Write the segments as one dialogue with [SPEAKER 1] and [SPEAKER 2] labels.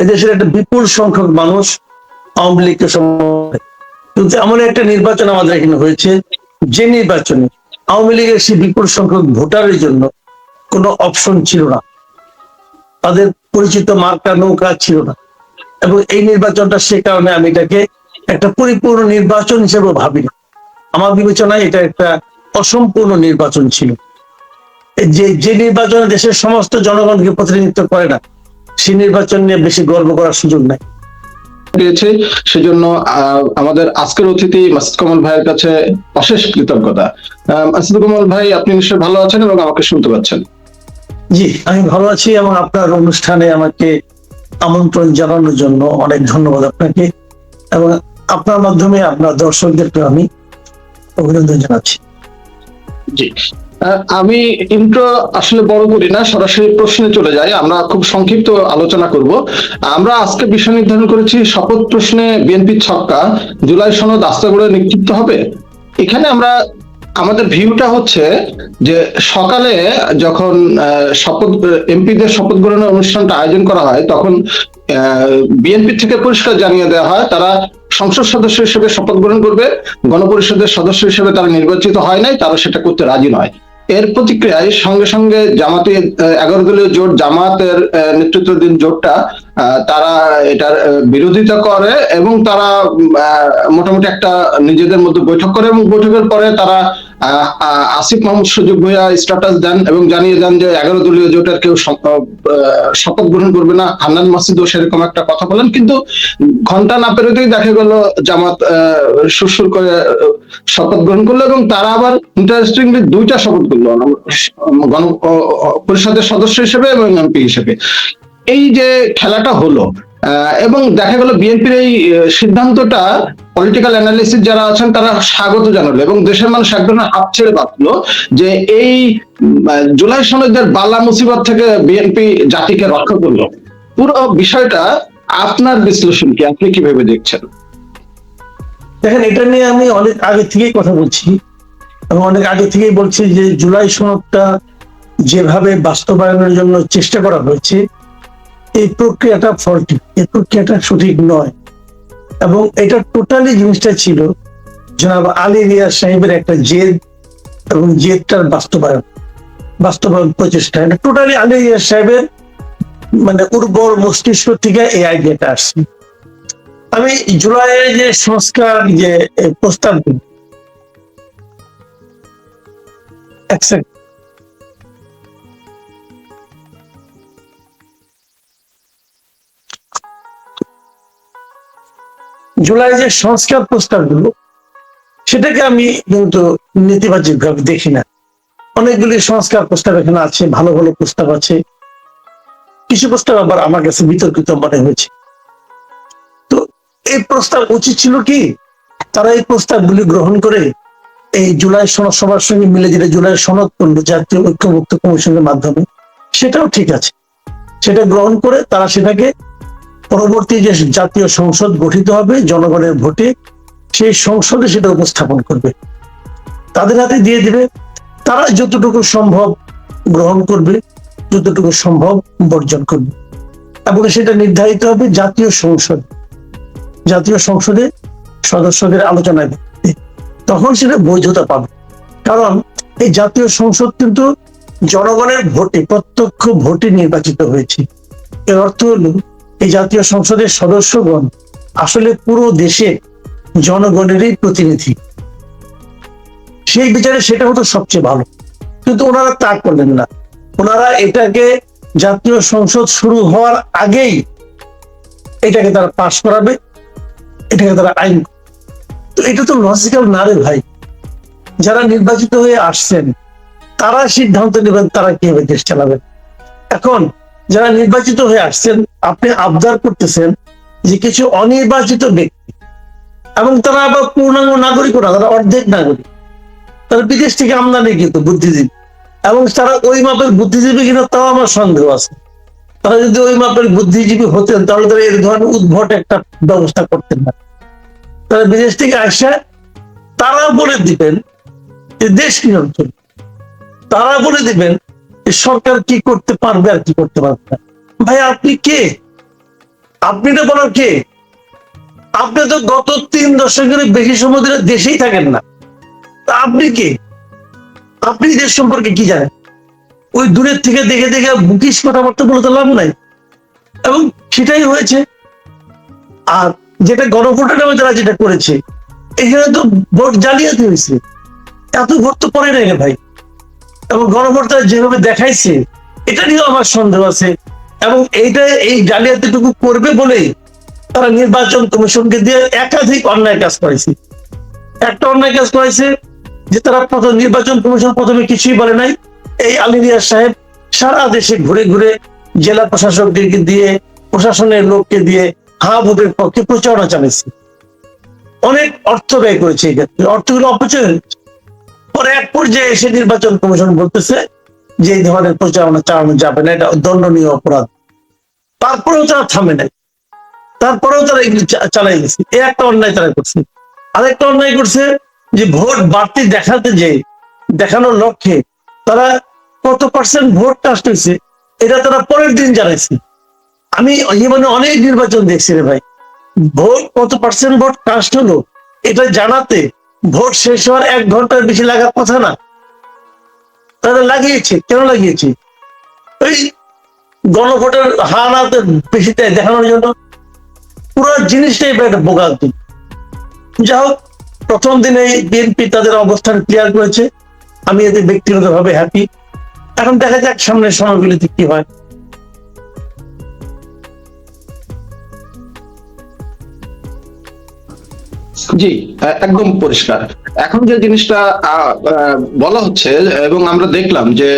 [SPEAKER 1] এদেশের একটা বিপুল সংখ্যক মানুষ আওয়ামী লীগকে কিন্তু এমন একটা নির্বাচন আমাদের এখানে হয়েছে, যে নির্বাচনে আওয়ামী লীগের সেই বিপুল সংখ্যক ভোটারের জন্য কোনো অপশন ছিল না, তাদের পরিচিত মার্কা নৌকা ছিল না। এবং এই নির্বাচনটা সে কারণে আমি এটাকে একটা পরিপূর্ণ নির্বাচন হিসেবে ভাবি না। আমার বিবেচনায় এটা একটা অসম্পূর্ণ নির্বাচন ছিল। যে নির্বাচনে দেশের সমস্ত জনগণকে প্রতিনিধিত্ব করে না, সেই নির্বাচন নিয়ে বেশি গর্ব করার সুযোগ নাই।
[SPEAKER 2] পেয়েছে সেজন্য আমাদের আজকের অতিথি মাসুদ কামাল ভাইয়ের কাছে অশেষ কৃতজ্ঞতা। মাসুদ কামাল ভাই, আপনি নিশ্চয়ই ভালো আছেন এবং আমাকে শুনতে পাচ্ছেন?
[SPEAKER 1] জি, আমি ভালো আছি এবং আপনার অনুষ্ঠানে আমাকে আমন্ত্রণ জানানোর জন্য অনেক ধন্যবাদ আপনাকে, এবং আপনার মাধ্যমে আপনার দর্শকদেরকে আমি অভিনন্দন জানাচ্ছি।
[SPEAKER 2] জি, আমি ইন্ট্রো আসলে বড় করি না, সরাসরি প্রশ্নে চলে যাই। আমরা খুব সংক্ষিপ্ত আলোচনা করব। আমরা আজকে বিষয় নির্ধারণ করেছি শপথ প্রশ্নে বিএনপির ছক্কা, জুলাই সনদ আস্থা করে নিক্ষিপ্ত হবে। এখানে আমরা আমাদের ভিউটা হচ্ছে যে সকালে যখন এমপিদের শপথ গ্রহণের অনুষ্ঠানটা আয়োজন করা হয়, তখন বিএনপি থেকে পরিষ্কার জানিয়ে দেওয়া হয় তারা সংসদ সদস্য হিসেবে শপথ গ্রহণ করবে, গণপরিষদের সদস্য হিসেবে তারা নির্বাচিত হয় নাই, তারা সেটা করতে রাজি নয়। এর প্রতিক্রিয়ায় সঙ্গে সঙ্গে জামাতে 11 দলীয় জোট, জামাতের নেতৃত্বাধীন জোটটা তারা এটার বিরোধিতা করে এবং তারা মোটামুটি একটা নিজেদের মধ্যে বৈঠক করে, এবং বৈঠকের পরে তারা আসিফ মাহমুদ সুযোগ ভূঁইয়া স্ট্যাটাস দেন এবং জানিয়ে দেন যে 11 দলীয় জোটের কেউ শপথ গ্রহণ করবে না। হান্নান মাসুদও সেরকম একটা কথা বলেন, কিন্তু ঘন্টা না পেরোতেই দেখা গেল জামাত সুরসুর করে শপথ গ্রহণ করলো, এবং তারা আবার ইন্টারেস্টিংলি দুইটা শপথ করলো, গণ পরিষদের সদস্য হিসেবে এবং এমপি হিসেবে। এই যে খেলাটা হলো, এবং দেখা গেল বিএনপির এই সিদ্ধান্তটা পলিটিক্যাল অ্যানালিসিস যারা আছেন তারা স্বাগত জানালো, এবং দেশের মানুষ এক ধরনের হাত ছেড়ে বাঁচলো যে এই জুলাই সনদের বালা মুসিবত থেকে বিএনপি জাতিকে রক্ষা করলো। পুরো বিষয়টা আপনার বিশ্লেষণ কি, আপনি কিভাবে দেখছেন?
[SPEAKER 1] দেখেন, এটা নিয়ে আমি অনেক আগে থেকেই কথা বলছি এবং অনেক আগে থেকেই বলছি যে জুলাই সনদটা যেভাবে বাস্তবায়নের জন্য চেষ্টা করা হয়েছে, এই প্রক্রিয়াটা ফল্টি, এই প্রক্রিয়াটা সঠিক নয়। এবং এটা টোটালি জিনিসটা ছিল জনাব আলী রিয়াজ সাহেবের একটা জেদ এবং জেদটার বাস্তবায়ন প্রচেষ্টা। এটা টোটালি আলী রিয়াজ সাহেবের মানে উর্বর মস্তিষ্ক থেকে এই আইডিয়াটা আসছে। আমি জুলাইয়ের যে সংস্কার যে প্রস্তাবগুলো, জুলাই যে সংস্কার প্রস্তাবগুলো, সেটাকে আমি কিন্তু নেতিবাচক ভাবে দেখি না। অনেকগুলি সংস্কার প্রস্তাব এখানে আছে, ভালো ভালো প্রস্তাব আছে, কিছু প্রস্তাব আবার আমার কাছে বিতর্কিত মনে হয়েছে। তো এই প্রস্তাব উচিত ছিল কি তারা এই প্রস্তাবগুলি গ্রহণ করে এই জুলাই সনদ সবার সঙ্গে মিলে যেটা জুলাই সনদ করলো জাতীয় ঐক্যমুক্ত কমিশনের মাধ্যমে, সেটাও ঠিক আছে। সেটা গ্রহণ করে তারা সেটাকে পরবর্তী যে জাতীয় সংসদ গঠিত হবে জনগণের ভোটে, সেই সংসদে সেটা উপস্থাপন করবে, তাদের হাতে দিয়ে দিবে। তারা যতটুকু সম্ভব গ্রহণ করবে, যতটুকু সম্ভব বর্জন করবে, এবং সেটা নির্ধারিত হবে জাতীয় সংসদে সদস্যদের আলোচনায়, তখন সেটা বৈধতা পাবে। কারণ এই জাতীয় সংসদ কিন্তু জনগণের ভোটে, প্রত্যক্ষ ভোটে নির্বাচিত হয়েছে। এর অর্থ হলো এই জাতীয় সংসদের সদস্যগণ আসলে পুরো দেশে জনগণেরই প্রতিনিধি। সেই বিচারে সেটা হতো সবচেয়ে ভালো, কিন্তু ওনারা তা করলেন না। ওনারা এটাকে জাতীয় সংসদ শুরু হওয়ার আগেই এটাকে তারা পাশ করাবে, এটাকে তারা আইন। তো এটা তো লজিক্যাল না রে ভাই। যারা নির্বাচিত হয়ে আসছেন তারা সিদ্ধান্ত নেবেন তারা কিভাবে দেশ চালাবেন। এখন যারা নির্বাচিত হয়ে আসছেন, আপনি আবদার করতেছেন যে কিছু অনির্বাচিত ব্যক্তি, এবং তারা আবার পূর্ণাঙ্গ নাগরিক না, তারা অর্ধেক নাগরিক, তারা বিদেশ থেকে আমদানি কিন্তু বুদ্ধিজীবী, এবং তারা ওই মাপের বুদ্ধিজীবী কিনা তাও আমার সন্দেহ আছে। তারা যদি ওই মাপের বুদ্ধিজীবী হতেন তাহলে তারা এই ধরনের উদ্ভট একটা ব্যবস্থা করতেন না। তারা বিদেশ থেকে আসে, তারা বলে দিবেন যে দেশ নিয়ন্ত্রণ, তারা বলে দিবেন সরকার কি করতে পারবে আর কি করতে পারবে না। ভাই আপনি কে? আপনি তো বলার কে? আপনি তো গত 3 দশকের বেশি সময় ধরে দেশেই থাকেন না, তা আপনি কে? আপনি দেশ সম্পর্কে কি জানেন? ওই দূরের থেকে দেখে দেখে বুকিশ কথাবার্তা বলে তো লাভ নাই। এবং সেটাই হয়েছে। আর যেটা গণভোটের নামে তারা যেটা করেছে, এখানে তো ভোট জালিয়াতি হয়েছে। এত ভোট তো পরে নাই রে ভাই। এবং গণভোট তারা যেভাবে দেখাইছে, এটা নিয়েও আমার সন্দেহ আছে। এবং এই জালিয়াতিটুকু করবে বলেই তারা নির্বাচন কমিশনকে দিয়ে একাধিক অন্যায় কাজ করেছে। একটা অন্যায় কাজ করেছে যে তারা নির্বাচন কমিশন প্রথমে কিছুই বলে নাই। এই আলী রিয়াজ সাহেব সারা দেশে ঘুরে ঘুরে জেলা প্রশাসকদেরকে দিয়ে, প্রশাসনের লোককে দিয়ে ভোটের পক্ষে প্রচারণা চালাইছে। অনেক অর্থ ব্যয় করেছে এই ক্ষেত্রে, অর্থগুলো অপচয় হয়েছে। পরে এক পর্যায়ে এসে নির্বাচন কমিশন বলতেছে যে এই ধরনের প্রচারণা চালানো যাবে না, এটা দণ্ডনীয় অপরাধ। তারপরেও তারা থামে নাই, তারপরেও তারা এগুলি চালাই গেছে। এই একটা অন্যায় তারা করছে। আরেকটা অন্যায় করছে যে ভোট বাড়তি দেখানোর লক্ষ্যে তারা কত পার্সেন্ট ভোট কাস্ট হয়েছে এটা তারা পরের দিন জানাইছে। আমি জীবনে অনেক নির্বাচন দেখছি রে ভাই, ভোট কত পার্সেন্ট ভোট কাস্ট হলো এটা জানাতে ভোট শেষ হওয়ার 1 ঘন্টার বেশি লাগার কথা না। তারা লাগিয়েছে। কেন লাগিয়েছে? ওই গণভোটের হারাতে বেশি দেখানোর জন্য। পুরো জিনিসটাই একটা বোগান্তি। যা হোক, প্রথম দিনে বিএনপি তাদের অবস্থান ক্লিয়ার করেছে। আমি এতে ব্যক্তিগতভাবে হ্যাপি। এখন দেখা যাক সামনের সময়গুলিতে কি হয়।
[SPEAKER 2] জি, একদম পরিষ্কার। এখন যে জিনিসটা বলা হচ্ছে এবং আমরা দেখলাম যে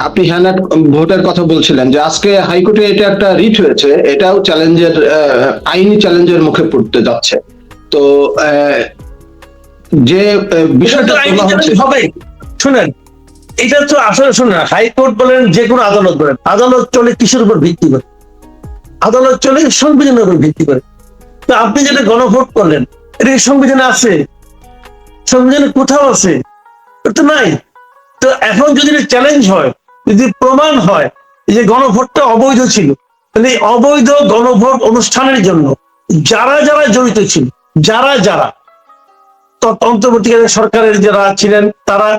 [SPEAKER 2] আপনি হ্যানাট ভোটের কথা বলছিলেন যে আজকে হাইকোর্টে এটা একটা রিট হয়েছে, এটাও চ্যালেঞ্জের, আইনি চ্যালেঞ্জের মুখে পড়তে যাচ্ছে। তো যে বিষয়টা
[SPEAKER 1] হবে, শুনেন, এটা তো আসলে শুনেন, হাইকোর্ট বলেন যে কোনো আদালত বলেন, আদালত চলে কিসের উপর ভিত্তি করে? আদালত চলে সংবিধানের উপর ভিত্তি করে। তো আপনি যেটা গণভোট করলেন, এটা সংবিধানে আছে? সংবিধানে কোথাও আছে? এটা নাই। তো এখন যদি চ্যালেঞ্জ হয়, যদি প্রমাণ হয় যে গণভোটটা অবৈধ ছিল, তাহলে অবৈধ গণভোট অনুষ্ঠানের জন্য যারা যারা জড়িত ছিল, যারা অন্তর্বর্তীকালীন সরকারের যারা ছিলেন তারা,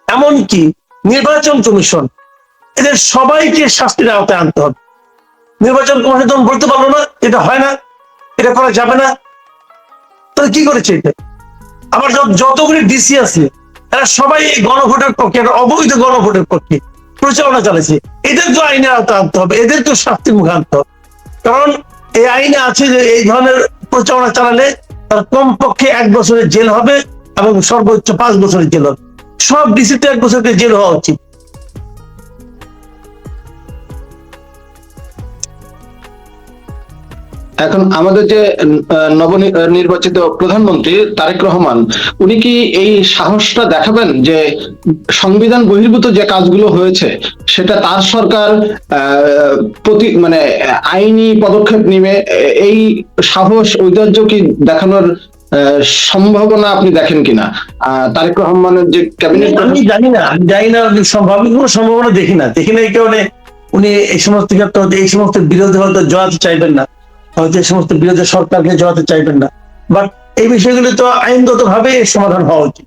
[SPEAKER 1] এমনকি নির্বাচন কমিশন, এদের সবাইকে শাস্তির আওতায় আনতে হবে। নির্বাচন কমিশন তখন বলতে পারলো না এটা হয় না, এটা করা যাবে না। তাহলে কি করেছে এটা? আবার যতগুলি ডিসি আছে তারা সবাই এই গণভোটের পক্ষে, অবৈধ গণভোটের পক্ষে প্রচারণা চালাচ্ছে। এদের তো আইনের আওতায় আনতে হবে, এদের তো শাস্তির মুখে আনতে হবে। কারণ এই আইনে আছে যে এই ধরনের প্রচারণা চালালে তার কমপক্ষে 1 বছরের জেল হবে এবং সর্বোচ্চ 5 বছরের জেল হবে। সব ডিসিতে 1 বছরের জেল হওয়া উচিত।
[SPEAKER 2] এখন আমাদের যে নবনির্বাচিত প্রধানমন্ত্রী তারেক রহমান, উনি কি এই সাহসটা দেখাবেন যে সংবিধান বহির্ভূত যে কাজগুলো হয়েছে সেটা তার সরকার মানে আইনি পদক্ষেপ নিবে? এই সাহস, ঔদার্য কি দেখানোর সম্ভাবনা আপনি দেখেন কিনা তারেক রহমানের যে ক্যাবিনেট?
[SPEAKER 1] আমি জানি না সম্ভাবনা, কোনো সম্ভাবনা দেখি না এই কারণে উনি এই সমস্ত ক্ষেত্রে এই সমস্ত বিরোধী হয়তো জড়াতে চাইবেন না, হয়তো এই সমস্ত বিরোধী সরকারকে জড়াতে চাইবেন না। বাট এই বিষয়গুলি তো আইনগত ভাবে সমাধান হওয়া উচিত।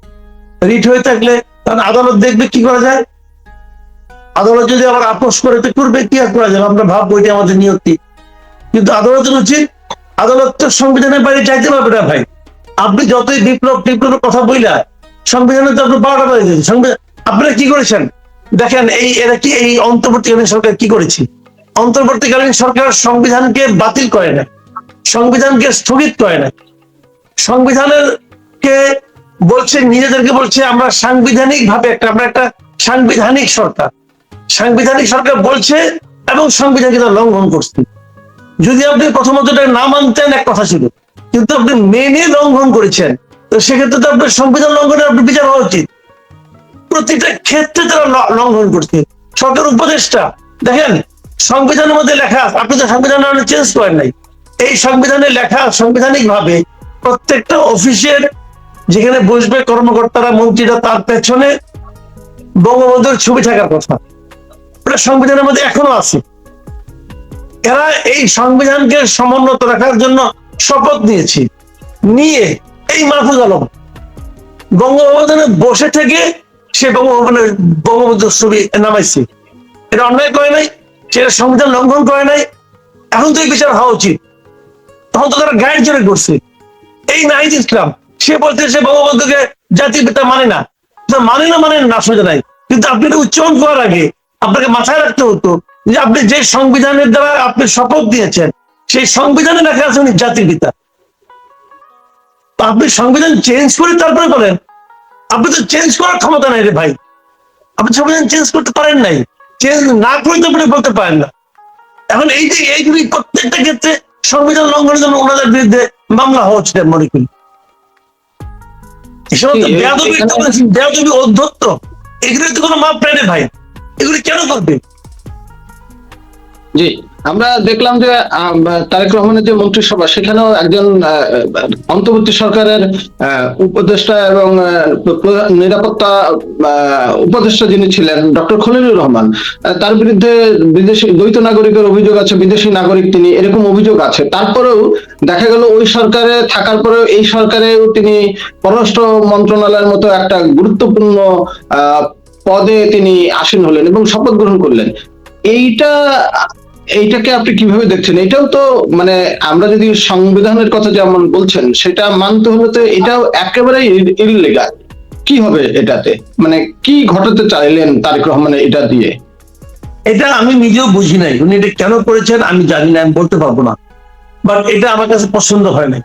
[SPEAKER 1] রিট হয়ে থাকলে কারণ আদালত দেখবে কি করা যায়। আদালত যদি আবার আপোষ করে তো করবে, কি আর করা যাবে? আমরা ভাববো এটা আমাদের নিয়তি, কিন্তু আদালতের উচিত, আদালত তো সংবিধানের বাইরে চাইতে পারবে না ভাই। আপনি যতই বিপ্লবের কথা বইলা, সংবিধানে তো আপনি 12টা বাজে দিয়েছেন। সংবিধান আপনারা কি করেছেন দেখেন। এরা কি এই অন্তর্বর্তীকালীন সরকার কি করেছে? অন্তর্বর্তীকালীন সরকার সংবিধানকে বাতিল করে না, সংবিধানকে স্থগিত করে না। সংবিধানের কে বলছে, নিজেদেরকে বলছে আমরা সাংবিধানিক ভাবে আমরা একটা সাংবিধানিক সরকার। সাংবিধানিক সরকার বলছে এবং সংবিধানকে তারা লঙ্ঘন করছে। যদি আপনি প্রথমত না মানতেন এক কথা ছিল, কিন্তু আপনি মেনে লঙ্ঘন করেছেন, তো সেক্ষেত্রে তো আপনার সংবিধান লঙ্ঘনের আপনি বিচার হওয়া উচিত। প্রতিটা ক্ষেত্রে তারা লঙ্ঘন করছে। সরকার উপদেষ্টা দেখেন, সংবিধানের মধ্যে লেখা, আপনি তো সংবিধান চেঞ্জ করেন নাই, এই সংবিধানে লেখা সাংবিধানিক ভাবে প্রত্যেকটা অফিসের যেখানে বসবে কর্মকর্তারা, মন্ত্রীরা, তার পেছনে বঙ্গবন্ধুর ছবি থাকার কথা। ওটা সংবিধানের মধ্যে এখনো আছে। এরা এই সংবিধানকে সমুন্নত রাখার জন্য শপথ নিয়েছে, নিয়ে এই মাহফুজ আলম বঙ্গভবনে বসে থেকে সে বঙ্গবন্ধুর ছবি নামাইছে। এটা অন্যায় করে নাই, সেটা সংবিধান লঙ্ঘন করে নাই, এখন তো এই বিচার হওয়া উচিত। তখন তো তারা গায়ের জোরে করছে। এই নাহিদ ইসলাম সে বলছে সে বঙ্গবন্ধুকে জাতির পিতা মানে না, মানে না অসুবিধা নাই, কিন্তু আপনি উচ্চারণ করার আগে আপনাকে মাথায় রাখতে হতো যে আপনি যে সংবিধানের দ্বারা আপনি শপথ দিয়েছেন সেই সংবিধানে লেখা আছে উনি জাতির পিতা। আপনি সংবিধান চেঞ্জ করে তারপরে বলেন, আপনি তো চেঞ্জ করার ক্ষমতা নাই রে ভাই, আপনি সংবিধান চেঞ্জ করতে পারেন নাই, চেঞ্জ না করে তো আপনি বলতে পারেন না। এখন এই যে এইগুলি প্রত্যেকটা ক্ষেত্রে সংবিধান লঙ্ঘনের জন্য ওনাদের বিরুদ্ধে মামলা হওয়া উচিত মনে করি। বেয়াদবি অধ্যত্ত এগুলি তো কোনো মাপ নাই রে ভাই, এগুলি কেন করবে?
[SPEAKER 2] জি, আমরা দেখলাম যে তারেক রহমানের যে মন্ত্রিসভা, সেখানেও একজন অন্তর্বর্তী সরকারের উপদেষ্টা এবং নিরাপত্তা উপদেষ্টা যিনি ছিলেন ডক্টর খলিলুর রহমান, তার বিরুদ্ধে বিদেশি দ্বৈত নাগরিকের অভিযোগ আছে, বিদেশি নাগরিক তিনি, এরকম অভিযোগ আছে। তারপরেও দেখা গেল ওই সরকারে থাকার পরেও এই সরকারেও তিনি পররাষ্ট্র মন্ত্রণালয়ের মতো একটা গুরুত্বপূর্ণ পদে তিনি আসীন হলেন এবং শপথ গ্রহণ করলেন। এইটাকে আপনি কিভাবে দেখছেন? এটাও তো মানে আমরা যদি সংবিধানের কথা যেমন বলছেন সেটা মানতে হলে তো এটাও একেবারে ইললিগাল। কি হবে এটাতে? মানে কি ঘটাতে চাইলেন তারেক রহমান এটা দিয়ে?
[SPEAKER 1] এটা আমি নিজেও বুঝি নাই, উনি এটা কেন করেছেন আমি জানি না, আমি বলতে পারবো না। বাট এটা আমার কাছে পছন্দ হয় নাই।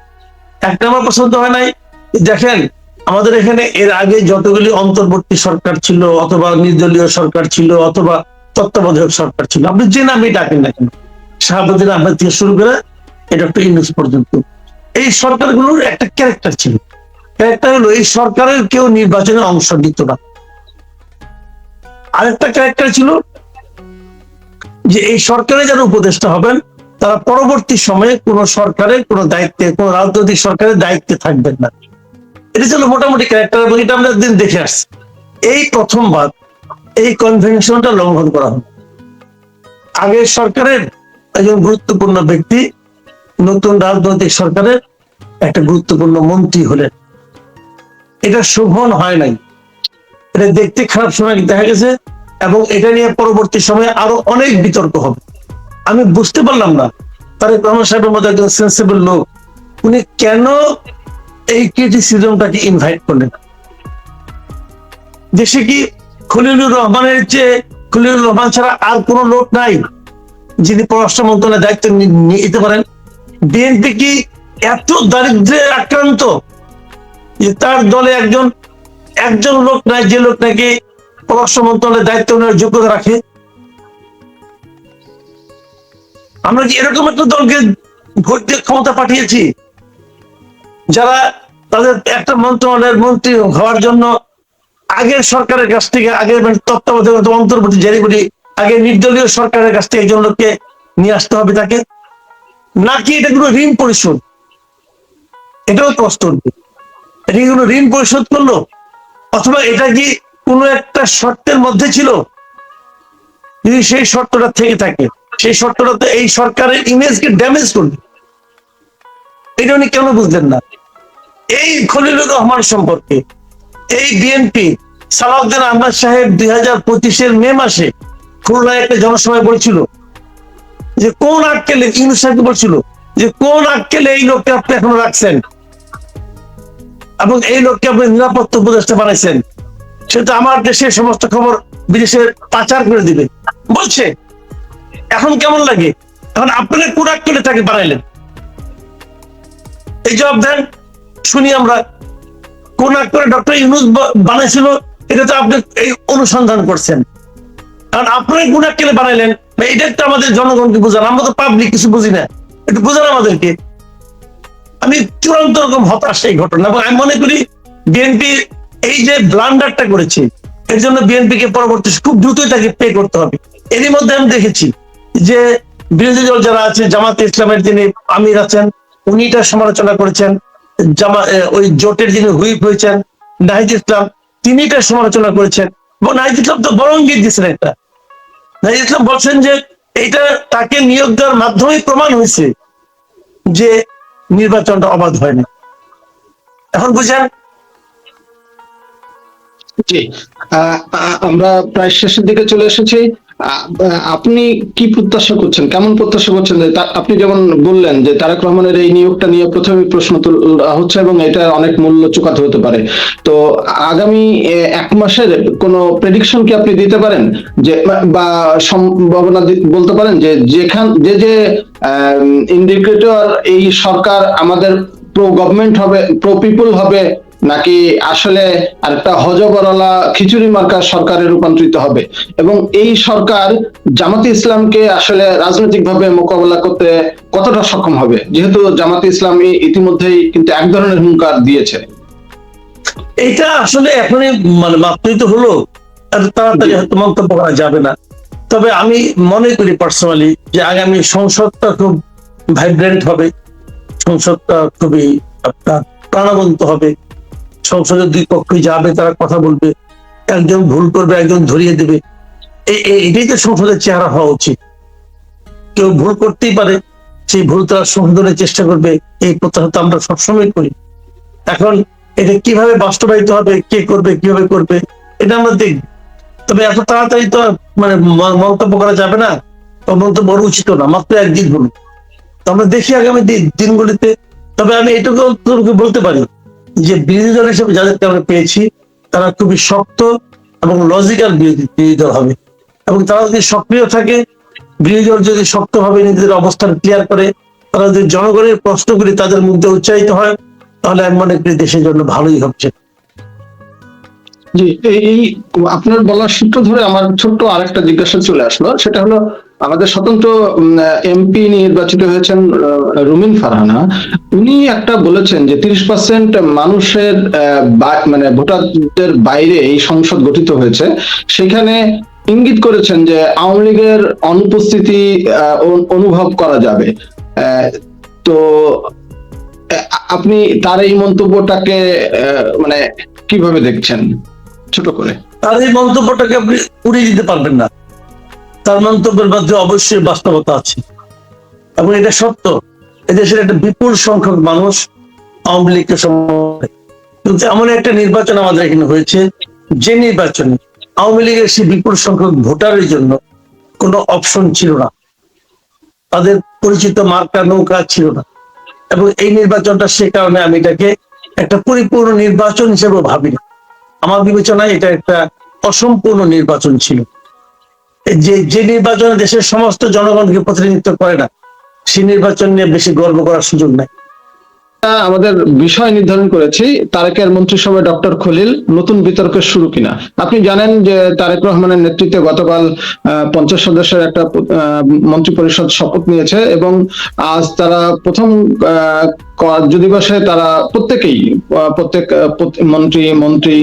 [SPEAKER 1] একটা আমার পছন্দ হয় নাই, দেখেন আমাদের এখানে এর আগে যতগুলি অন্তর্বর্তী সরকার ছিল অথবা নির্দলীয় সরকার ছিল অথবা তত্ত্বাবধায়ক সরকার ছিল, আপনি যে নামই ডাকেন না কেন, শাহাবুদ্দিন আহমেদ থেকে শুরু করে ডক্টর ইউনূস পর্যন্ত, এই সরকারগুলোর একটা ক্যারেক্টার ছিল। ক্যারেক্টার হলো এই সরকারের কেউ নির্বাচনে অংশ নিত না। আরেকটা ক্যারেক্টার ছিল যে এই সরকারের যারা উপদেষ্টা হবেন তারা পরবর্তী সময়ে কোন সরকারের কোন দায়িত্বে, কোন রাজনৈতিক সরকারের দায়িত্বে থাকবেন না। এটা ছিল মোটামুটি ক্যারেক্টার, এবং এটা আমরা দিন দেখে আসছি। এই প্রথমবার এই কনভেনশনটা লঙ্ঘন করা হলো। আগের সরকারের একজন গুরুত্বপূর্ণ ব্যক্তি নতুন রাজনৈতিক সরকারের একটা গুরুত্বপূর্ণ মন্ত্রী হলেন। এটা শোভন হয় নাই, এটা দেখতে খারাপ সময় দেখা গেছে, এবং এটা নিয়ে পরবর্তী সময়ে আরো অনেক বিতর্ক হবে। আমি বুঝতে পারলাম না তারেক রহমান সাহেবের মতো একজন সেন্সিবল লোক উনি কেন এই ক্রিটিসিজমটাকে ইনভাইট করলেন। দেশে কি খলিলুর রহমানের চেয়ে, খলিলুর রহমান ছাড়া আর কোন লোক নাই যিনি পররাষ্ট্র মন্ত্রণালয়ের দায়িত্ব নিতে পারেন? বিএনপি কি এত দারিদ্র্যে আক্রান্ত যে তার দলে একজন লোক নাই যে লোক নাকি পররাষ্ট্র মন্ত্রণালয়ের দায়িত্ব নেওয়ার যোগ্যতা রাখে? আমরা কি এরকম একটা দলকে ভোট দিয়ে ক্ষমতা পাঠিয়েছি যারা তাদের একটা মন্ত্রণালয়ের মন্ত্রী হওয়ার জন্য আগের সরকারের কাছ থেকে, আগের তত্ত্বাবধায়ক অন্তর্বর্তী জারি বলি আগে নির্দলীয় সরকারের কাছ থেকে একজন লোককে নিয়ে আসতে হবে তাকে, নাকি এটা কোনো ঋণ পরিশোধ? এটাও প্রশ্ন উঠবে। এটা কি কোনো ঋণ পরিশোধ করলো, অথবা এটা কি কোনো একটা শর্তের মধ্যে ছিল? যদি সেই শর্তটা থেকে থাকে, সেই শর্তটা তো এই সরকারের ইমেজকে ড্যামেজ করবে। এটা উনি কেন বুঝলেন না? এই খলিলুর রহমান সম্পর্কে এই বিএনপি সালাউদ্দিন আহমেদ সাহেব 2025 মে মাসে খুলনায় একটা জনসভায় বলছিল যে কোন আক্কেলে, ইউনূস সাহেবকে বলছিল যে কোন আক্কেলে এই লোককে আপনি এখনো রাখছেন এবং এই লোককে আপনি নিরাপত্তা উপদেষ্টা বানাইছেন, সেটা আমার দেশের সমস্ত খবর বিদেশে পাচার করে দিবে বলছে। এখন কেমন লাগে? এখন আপনারা কোন আক্কেলে তাকে বানাইলেন? এই জবাব দেন, শুনি আমরা। কোন আক্কেলে ডক্টর ইউনূস বানাইছিল এটা তো আপনি এই অনুসন্ধান করছেন, কারণ আপনারা কোন আক্কেলে বানাইলেন এটা তো আমাদের জনগণকে বোঝান, আমরা তো পাবলিক কিছু বুঝি না, একটু বোঝান আমাদেরকে। আমি চূড়ান্ত রকম হতাশ এই ঘটনা, এবং আমি মনে করি বিএনপি এই যে ব্লান্ডারটা করেছে এর জন্য বিএনপি কে পরবর্তী খুব দ্রুতই তাকে পে করতে হবে। এরই মধ্যে আমি দেখেছি যে বিরোধী দল যারা আছে, জামাতে ইসলামের যিনি আমির আছেন উনি এটা সমালোচনা করেছেন, ওই জোটের যিনি হুইপ হয়েছেন নাহিদ ইসলাম তিনি এটা সমালোচনা করেছেন, এবং নাহিদ ইসলাম তো বড় ইঙ্গিত দিচ্ছেন একটা। নাহিদ ইসলাম বলছেন যে এইটা তাকে নিয়োগ দেওয়ার মাধ্যমেই প্রমাণ হয়েছে যে নির্বাচনটা অবাধ হয়নি। এখন বুঝেন?
[SPEAKER 2] জি, আমরা প্রায় শেষের দিকে চলে এসেছি। আপনি কি প্রত্যাশা করছেন, কেমন প্রত্যাশা করছেন যে আপনি যেমন বললেন যে তারেক রহমানের এই নিয়োগটা নিয়ে প্রথমে প্রশ্ন তোলা হচ্ছে এবং এটা অনেক মূল্য চুকাতে হতে পারে। তো আগামী 1 মাসের কোনো প্রেডিকশন কি আপনি দিতে পারেন, যে বা সম্ভাবনা বলতে পারেন যে যে ইন্ডিকেটর এই সরকার আমাদের প্রো গভর্নমেন্ট হবে, প্রো পিপল হবে, নাকি আসলে আরেকটা হজবরলা খিচুড়ি মার্কা সরকারে রূপান্তরিত হবে, এবং এই সরকার জামাতে ইসলামকে আসলে রাজনৈতিকভাবে মোকাবেলা করতে কতটা সক্ষম হবে, যেহেতু জামাতে ইসলামী ইতিমধ্যেই কিন্তু এক ধরনের হুঙ্কার দিয়েছে?
[SPEAKER 1] এইটা আসলে এখনই মানে মাত্রই তো হলো, এত তাড়াতাড়ি হয়তো মন্তব্য করা যাবে না। তবে আমি মনে করি পার্সোনালি যে আগামী সংসদটা খুব ভাইব্রেন্ট হবে, সংসদটা খুবই আপনার প্রাণবন্ত হবে। সংসদের দুই পক্ষই যাবে, তারা কথা বলবে, একজন ভুল করবে একজন ধরিয়ে দেবে। এটাই তো সংসদের চেহারা হওয়া উচিত। কেউ ভুল করতেই পারে, সেই ভুল তারা সংশোধনের চেষ্টা করবে, এই প্রত্যাশা তো আমরা সবসময় করি। এখন এটা কিভাবে বাস্তবায়িত হবে, কে করবে, কিভাবে করবে, এটা আমরা দেখব। তবে এত তাড়াতাড়ি তো মানে মন্তব্য করা যাবে না, বা মন্তব্য করা উচিত না, মাত্র একদিন হলো। তো আমরা দেখি আগামী দিনগুলিতে। তবে আমি এটুকু বলতে পারি যে বিরোধী দল হিসেবে যাদেরকে আমরা পেয়েছি তারা খুবই শক্ত এবং লজিক্যাল বিরোধী দল হবে, এবং তারা যদি সক্রিয় থাকে, বিরোধী দল যদি শক্তভাবে নিজেদের অবস্থান ক্লিয়ার করে, তারা যদি জনগণের প্রশ্নগুলি তাদের মধ্যে উচ্চারিত হয়, তাহলে আমি মনে করি দেশের জন্য ভালোই হচ্ছে।
[SPEAKER 2] জি, এই আপনার বলার সূত্র ধরে আমার ছোট্ট আরেকটা জিজ্ঞাসা চলে আসলো, সেটা হলো আমাদের স্বতন্ত্র এমপি নির্বাচিত হয়েছেন রুমিন ফারহানা। উনি একটা বলেছেন যে 30% মানুষের মানে ভোটারদের বাইরে এই সংসদ গঠিত হয়েছে, সেখানে ইঙ্গিত করেছেন যে আওয়ামী লীগের অনুপস্থিতি অনুভব করা যাবে। তো আপনি তার এই মন্তব্যটাকে মানে কিভাবে দেখছেন, ছোট করে?
[SPEAKER 1] তার এই মন্তব্যটাকে আপনি উড়িয়ে দিতে পারবেন না। তার মন্তব্যের মধ্যে অবশ্যই বাস্তবতা আছে, এবং এটা সত্য। এদেশের একটা বিপুল সংখ্যক মানুষ আওয়ামী লীগকে সমর্থন, কিন্তু এমন একটা নির্বাচন আমাদের এখানে হয়েছে যে নির্বাচনে আওয়ামী লীগের সেই বিপুল সংখ্যক ভোটারের জন্য কোনো অপশন ছিল না, তাদের পরিচিত মার্কা নৌকা ছিল না। এবং এই নির্বাচনটা সে কারণে আমি এটাকে একটা পরিপূর্ণ নির্বাচন হিসেবে ভাবি না। আমার বিবেচনায় এটা একটা অসম্পূর্ণ নির্বাচন ছিল। যে নির্বাচনে দেশের সমস্ত জনগণকে প্রতিনিধিত্ব করে না, সেই নির্বাচন নিয়ে বেশি গর্ব করার সুযোগ নাই।
[SPEAKER 2] আমাদের বিষয় নির্ধারণ করেছি তারেকের মন্ত্রিসভায় ডক্টর খলিল, নতুন বিতর্কের শুরু কিনা। আপনি জানেন যে তারেক রহমানের নেতৃত্বে গতকাল 50 সদস্যের একটা মন্ত্রী পরিষদ শপথ নিয়েছে, এবং আজ তারা প্রথম দিবসে তারা প্রত্যেক মন্ত্রী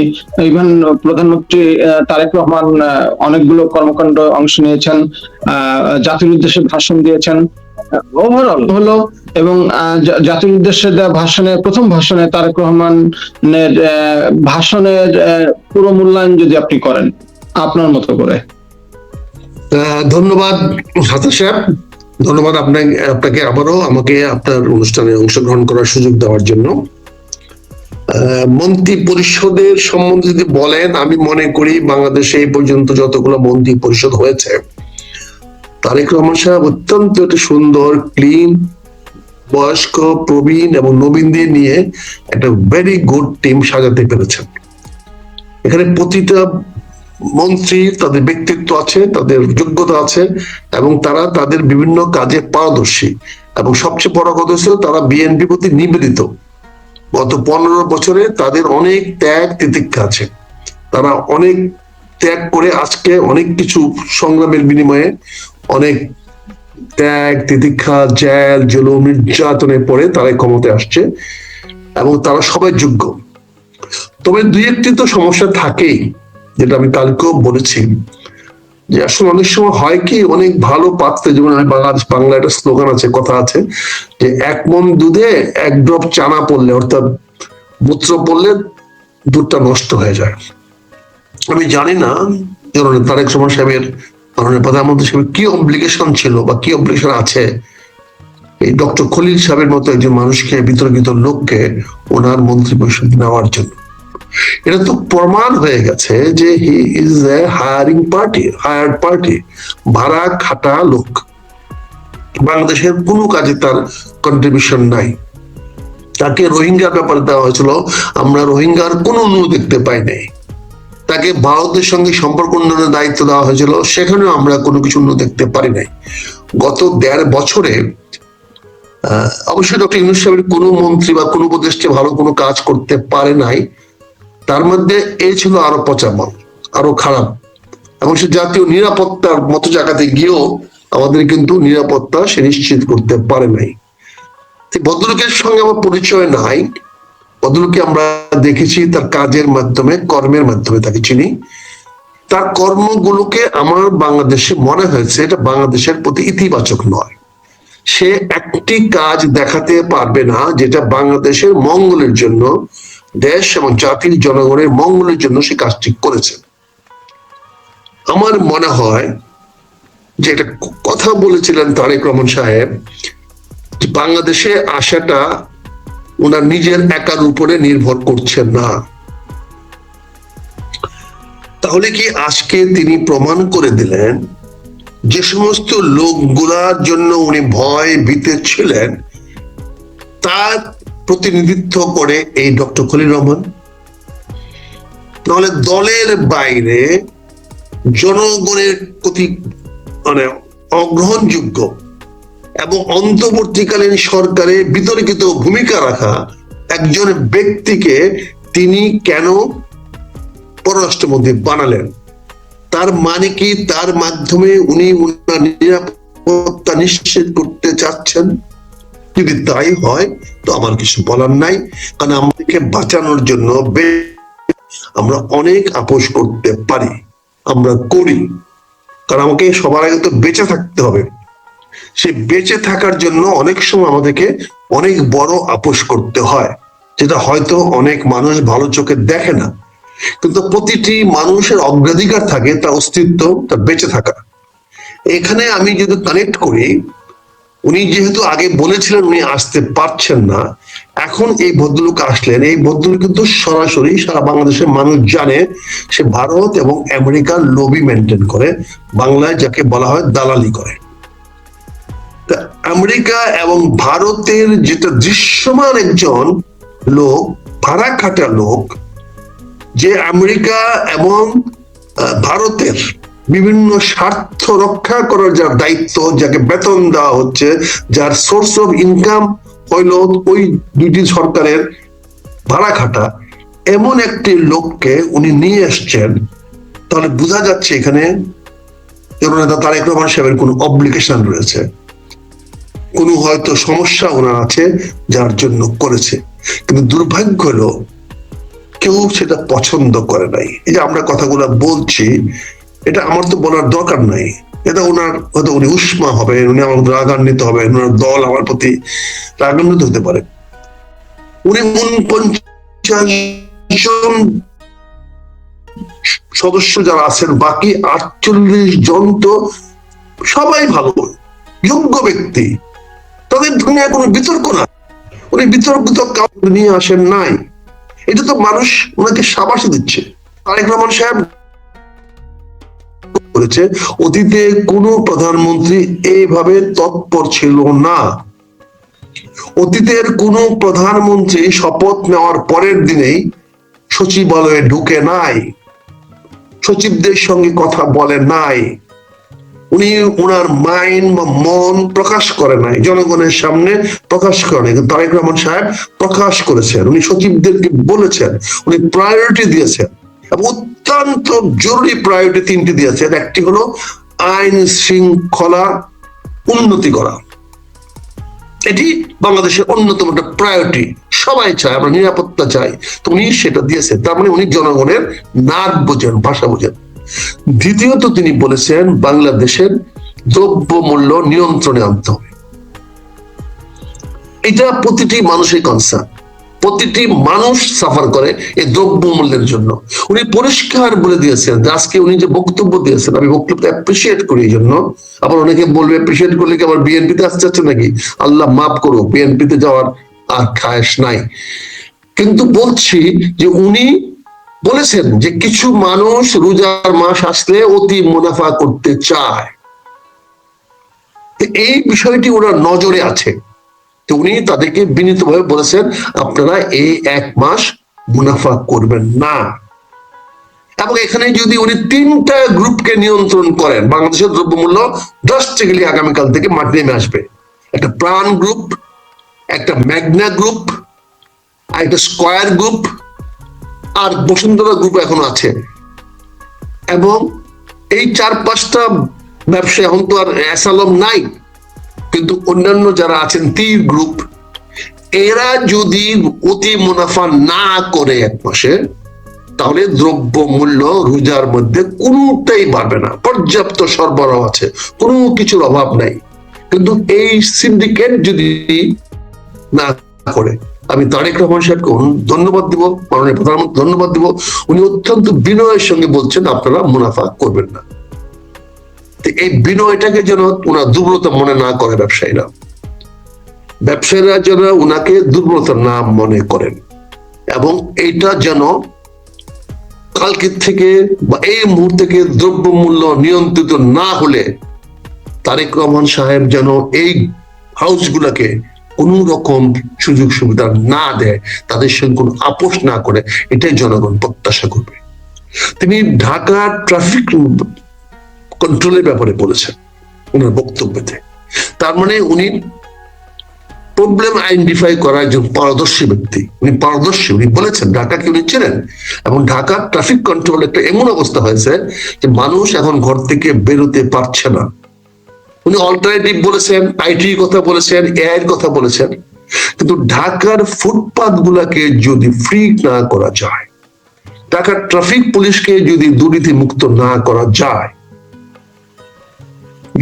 [SPEAKER 2] ইভেন প্রধানমন্ত্রী তারেক রহমান অনেকগুলো কর্মকাণ্ড অংশ নিয়েছেন, জাতির উদ্দেশ্যে ভাষণ দিয়েছেন। ওভারঅল হলো, এবং জাতির উদ্দেশ্যে দেওয়া প্রথম ভাষণে তারেক রহমানের ভাষণের পুরো মূল্যায়ন যদি আপনি করেন আপনার মতো করে।
[SPEAKER 3] ধন্যবাদ হাসান সাহেব, ধন্যবাদ আপনাকে আবারও আমাকে আপনার অনুষ্ঠানে অংশগ্রহণ করার সুযোগ দেওয়ার জন্য। মন্ত্রী পরিষদের সম্বন্ধে যদি বলেন, আমি মনে করি বাংলাদেশে এই পর্যন্ত যতগুলো মন্ত্রী পরিষদ হয়েছে, তারেক রহমান সাহেব অত্যন্ত একটা সুন্দর, ক্লিন, বয়স্ক, প্রবীণ এবং নবীনদের নিয়ে একটা ভেরি গুড টিম সাজাতে পেরেছেন। এখানে প্রতিটা মন্ত্রী তাদের ব্যক্তিত্ব আছে, তাদের যোগ্যতা আছে, এবং তারা তাদের বিভিন্ন কাজে পারদর্শী, এবং সবচেয়ে বড় কথা হচ্ছে তারা বিএনপি প্রতি নিবেদিত। গত 15 বছরে তাদের অনেক ত্যাগ তিতিক্ষা আছে, তারা অনেক ত্যাগ করে আজকে অনেক কিছু সংগ্রামের বিনিময়ে অনেক ত্যাগ তিতিক্ষা, জেল জুলুম নির্যাতনের পরে তারা ক্ষমতায় আসছে, এবং তারা সবাই যোগ্য। তবে দুই একটি তো সমস্যা থাকেই, যেটা আমি কালকেও বলেছি, যে আসলে অনেক সময় হয় কি, অনেক ভালো পাত্রে, যেমন বাংলা একটা স্লোগান আছে, কথা আছে যে 1 মণ দুধে 1 ড্রপ চানা পড়লে, অর্থাৎ মূত্র পড়লে দুধটা নষ্ট হয়ে যায়। আমি জানি না তারেক রহমান সাহেবের মাননীয় প্রধানমন্ত্রী সাহেবের কি অব্লিগেশন ছিল বা কি অব্লিগেশন আছে এই ডক্টর খলিল সাহেবের মতো একজন মানুষকে, বিতর্কিত লোককে ওনার মন্ত্রী পরিষদ নেওয়ার জন্য? এটা তো প্রমাণ হয়ে গেছে যে he is a hired party, ভাড়া খাটা লোক। বাংলাদেশের কোনো কাজে তার কন্ট্রিবিউশন নাই। তাকে রোহিঙ্গার ব্যাপারে দেওয়া হয়েছিল, আমরা রোহিঙ্গার কোনো অনু দেখতে পাই নাই। তাকে ভারতের সঙ্গে সম্পর্ক উন্নয়নের দায়িত্ব দেওয়া হয়েছিল, সেখানেও আমরা কোনো কিছু দেখতে পারি নাই। গত 1.5 বছরে অবশ্যই ডক্টর ইউনূস সাহেবের কোনো মন্ত্রী বা কোনো উপদেষ্টা ভালো কোনো কাজ করতে পারে নাই, তার মধ্যে এই ছিল আরো পচামল, আরো খারাপ। এবং সে জাতীয় নিরাপত্তার মতো জায়গাতে গিয়েও আমাদের কিন্তু নিরাপত্তা সে নিশ্চিত করতে পারে নাই। ভদ্রলোকের সঙ্গে আমার পরিচয় নাই, ভদ্রলোককে আমরা দেখেছি তার কাজের মাধ্যমে, কর্মের মাধ্যমে তাকে চিনি। তার কর্মগুলোকে আমার বাংলাদেশে মনে হয়েছে এটা বাংলাদেশের প্রতি ইতিবাচক নয়। সে একটি কাজ দেখাতে পারবে না যেটা বাংলাদেশের মঙ্গলের জন্য, দেশ এবং জাতির জনগণের মঙ্গলের জন্য সে কাজটি করেছে। আমার মনে হয় যে একটা কথা বলেছিলেন তারেক রহমান সাহেব, বাংলাদেশে আসাটা ওনার নিজের একার উপরে নির্ভর করছে না। তাহলে কি আজকে তিনি প্রমাণ করে দিলেন যে সমস্ত লোকগুলার জন্য উনি ভয় ভীতে ছিলেন তার প্রতিনিধিত্ব করে এই ডক্টর খলিল রহমান? তাহলে দলের বাইরে জনগণের প্রতি মানে অগ্রহণযোগ্য এবং অন্তর্বর্তীকালীন সরকারে বিতর্কিত ভূমিকা রাখা একজন ব্যক্তিকে তিনি কেন পররাষ্ট্রমন্ত্রী বানালেন? তার মানে কি তার মাধ্যমে উনি উনার নিরাপত্তা নিশ্চিত করতে চাচ্ছেন? যদি তাই হয় তো আমার কিছু বলার নাই, কারণ আমাদেরকে বাঁচানোর জন্য আমরা অনেক আপোষ করতে পারি, আমরা করি, কারণ আমাকে সবার আগে তো বেঁচে থাকতে হবে। সে বেঁচে থাকার জন্য অনেক সময় আমাদেরকে অনেক বড় আপোষ করতে হয়, যেটা হয়তো অনেক মানুষ ভালো চোখে দেখে না, কিন্তু প্রতিটি মানুষের অগ্রাধিকার থাকে তার অস্তিত্ব, তার বেঁচে থাকা। এখানে আমি যদি কানেক্ট করি, উনি যেহেতু আগে বলেছিলেন উনি আসতে পারছেন না, এখন এই ভদ্রলোক আসলেন। এই ভদ্রলোক কিন্তু সরাসরি সারা বাংলাদেশের মানুষ জানে সে ভারত এবং আমেরিকার লবি মেনটেন করে, বাংলায় যাকে বলা হয় দালালি করে। আমেরিকা এবং ভারতের যেটা দৃশ্যমান একজন লোক, ভাড়া খাটা লোক, যে আমেরিকা এবং ভারতের বিভিন্ন স্বার্থ রক্ষা করার যার দায়িত্ব, যাকে বেতন দেওয়া হচ্ছে, যার সোর্স অফ ইনকাম হইল ওই দুইটি সরকারের ভাড়া খাটা, এমন একটি লোককে উনি নিয়ে এসছেন। তাহলে বোঝা যাচ্ছে এখানে জননেতা তারেক রহমান সাহেবের কোনো অব্লিগেশন রয়েছে, কোনো হয়তো সমস্যা ওনার আছে যার জন্য করেছে। কিন্তু দুর্ভাগ্য হলো কেউ সেটা পছন্দ করে নাই। এই যে আমরা কথাগুলো বলছি, এটা আমার তো বলার দরকার নাই, এটা ওনার হয়তো উনি উষ্মা হবেন, উনি আমার রাগান্বিত হবেন, ওনার দল আমার প্রতি রাগান্বিত হতে পারে। উনি 49 জন সদস্য যারা আছেন, বাকি 48 জন তো সবাই ভালো যোগ্য ব্যক্তি, তাদের দুনিয়ায় কোনো বিতর্ক না। উনি বিতর্কিত কাউকে নিয়ে আসেন নাই, এটা তো মানুষ ওনাকে সাবাসী দিচ্ছে। তারেক রহমান সাহেব করেছে, অতীতে কোন প্রধানমন্ত্রী এইভাবে তৎপর ছিল না। অতীতের কোন প্রধানমন্ত্রী শপথ নেওয়ার পরের দিনেই সচিবালয়ে ঢুকে নাই, সচিবদের সঙ্গে কথা বলে নাই, উনি ওনার মাইন্ড বা মন প্রকাশ করে নাই, জনগণের সামনে প্রকাশ করে নাই। কিন্তু তারেক রহমান সাহেব প্রকাশ করেছেন, উনি সচিবদেরকে বলেছেন, উনি প্রায়োরিটি দিয়েছেন এবং অত্যন্ত জরুরি প্রায়োরিটি 3টি দিয়েছেন। একটি হলো আইন শৃঙ্খলা উন্নতি করা, এটি বাংলাদেশের অন্যতম একটা প্রায়োরিটি। সবাই চায়, আমরা নিরাপত্তা চাই, তো উনি সেটা দিয়েছেন। তার মানে উনি জনগণের নাক বোঝেন, ভাষা বোঝেন। দ্বিতীয়ত তিনি বলেছেন বাংলাদেশের দ্রব্য মূল্য নিয়ন্ত্রণে আনতে হবে। এটা প্রতিটি মানুষের কনসার্ন। প্রতিটি মানুষ সাফার করে এই দ্রব্য মূল্যের জন্য। উনি পরিষ্কার বলে দিয়েছেন যে আজকে উনি যে বক্তব্য দিয়েছেন, আমি বক্তব্য অ্যাপ্রিসিয়েট করি এই জন্য। আবার অনেকে বলবে অ্যাপ্রিসিয়েট করলে কি আবার বিএনপিতে আসতে চাচ্ছে নাকি? আল্লাহ মাফ করো, বিএনপিতে যাওয়ার আর খায়েশ নাই। কিন্তু বলছি যে উনি বলেছেন যে কিছু মানুষ রোজার মাস আসলে অতি মুনাফা করতে চায়, এই বিষয়টি ওনার নজরে আছে। তো উনি তাদেরকে বিনীতভাবে বলেছেন আপনারা এই 1 মাস মুনাফা করবেন না। এবং এখানে যদি উনি 3টা গ্রুপকে নিয়ন্ত্রণ করেন, বাংলাদেশের দ্রব্যমূল্য ড্রাস্টিক্যালি আগামীকাল থেকে মাটি নেমে আসবে। একটা প্রাণ গ্রুপ, একটা ম্যাগনা গ্রুপ, আর একটা স্কয়ার গ্রুপ, আর বসুন্ধরা গ্রুপ এখন আছে। এবং এই 4-5টা ব্যবসা এখন তো আর অ্যাসালম নাই, কিন্তু অন্যান্য যারা আছেন তীর গ্রুপ, এরা যদি অতি মুনাফা না করে 1 মাসে, তাহলে দ্রব্য মূল্য রোজার মধ্যে কোনটাই বাড়বে না। পর্যাপ্ত সরবরাহ আছে, কোনো কিছুর অভাব নাই। কিন্তু এই সিন্ডিকেট যদি না করে, আমি তারেক রহমান সাহেবকে ধন্যবাদ দিব, মাননীয় প্রধানমন্ত্রী ধন্যবাদ দিব, উনি অত্যন্ত বিনয়ের সঙ্গে বলছেন আপনারা মুনাফা করবেন না। এই বিনয়টাকে যেন ওনার দুর্বলতা মনে না করে ব্যবসায়ীরা যেন ওনাকে দুর্বলতা না মনে করেন। এবং এইটা যেন কালকে থেকে বা এই মুহূর্ত থেকে দ্রব্য মূল্য নিয়ন্ত্রিত না হলে তারেক রহমান সাহেব যেন এই হাউসগুলোকে কোন রকম সুযোগ সুবিধা না দেয়, তাদের সঙ্গে কোনো আপোষ না করে, এটাই জনগণ প্রত্যাশা করবে। তিনি ঢাকা ট্রাফিক কন্ট্রোলের ব্যাপারে বলেছেন ওনার বক্তব্যতে। তার মানে উনি প্রবলেম আইডেন্টিফাই করার একজন পারদর্শী ব্যক্তি। উনি পারদর্শী, উনি বলেছেন ঢাকাকে উনি চেনেন। এবং ঢাকা ট্রাফিক কন্ট্রোল একটা এমন অবস্থা হয়েছে যে মানুষ এখন ঘর থেকে বেরোতে পারছে না। উনি অল্টারনেটিভ বলেছেন, আইটির কথা বলেছেন, এআই এর কথা বলেছেন। কিন্তু ঢাকার ফুটপাথ গুলাকে যদি ফ্রি না করা যায়, ঢাকার ট্রাফিক পুলিশকে যদি দুর্নীতি মুক্ত না করা যায়,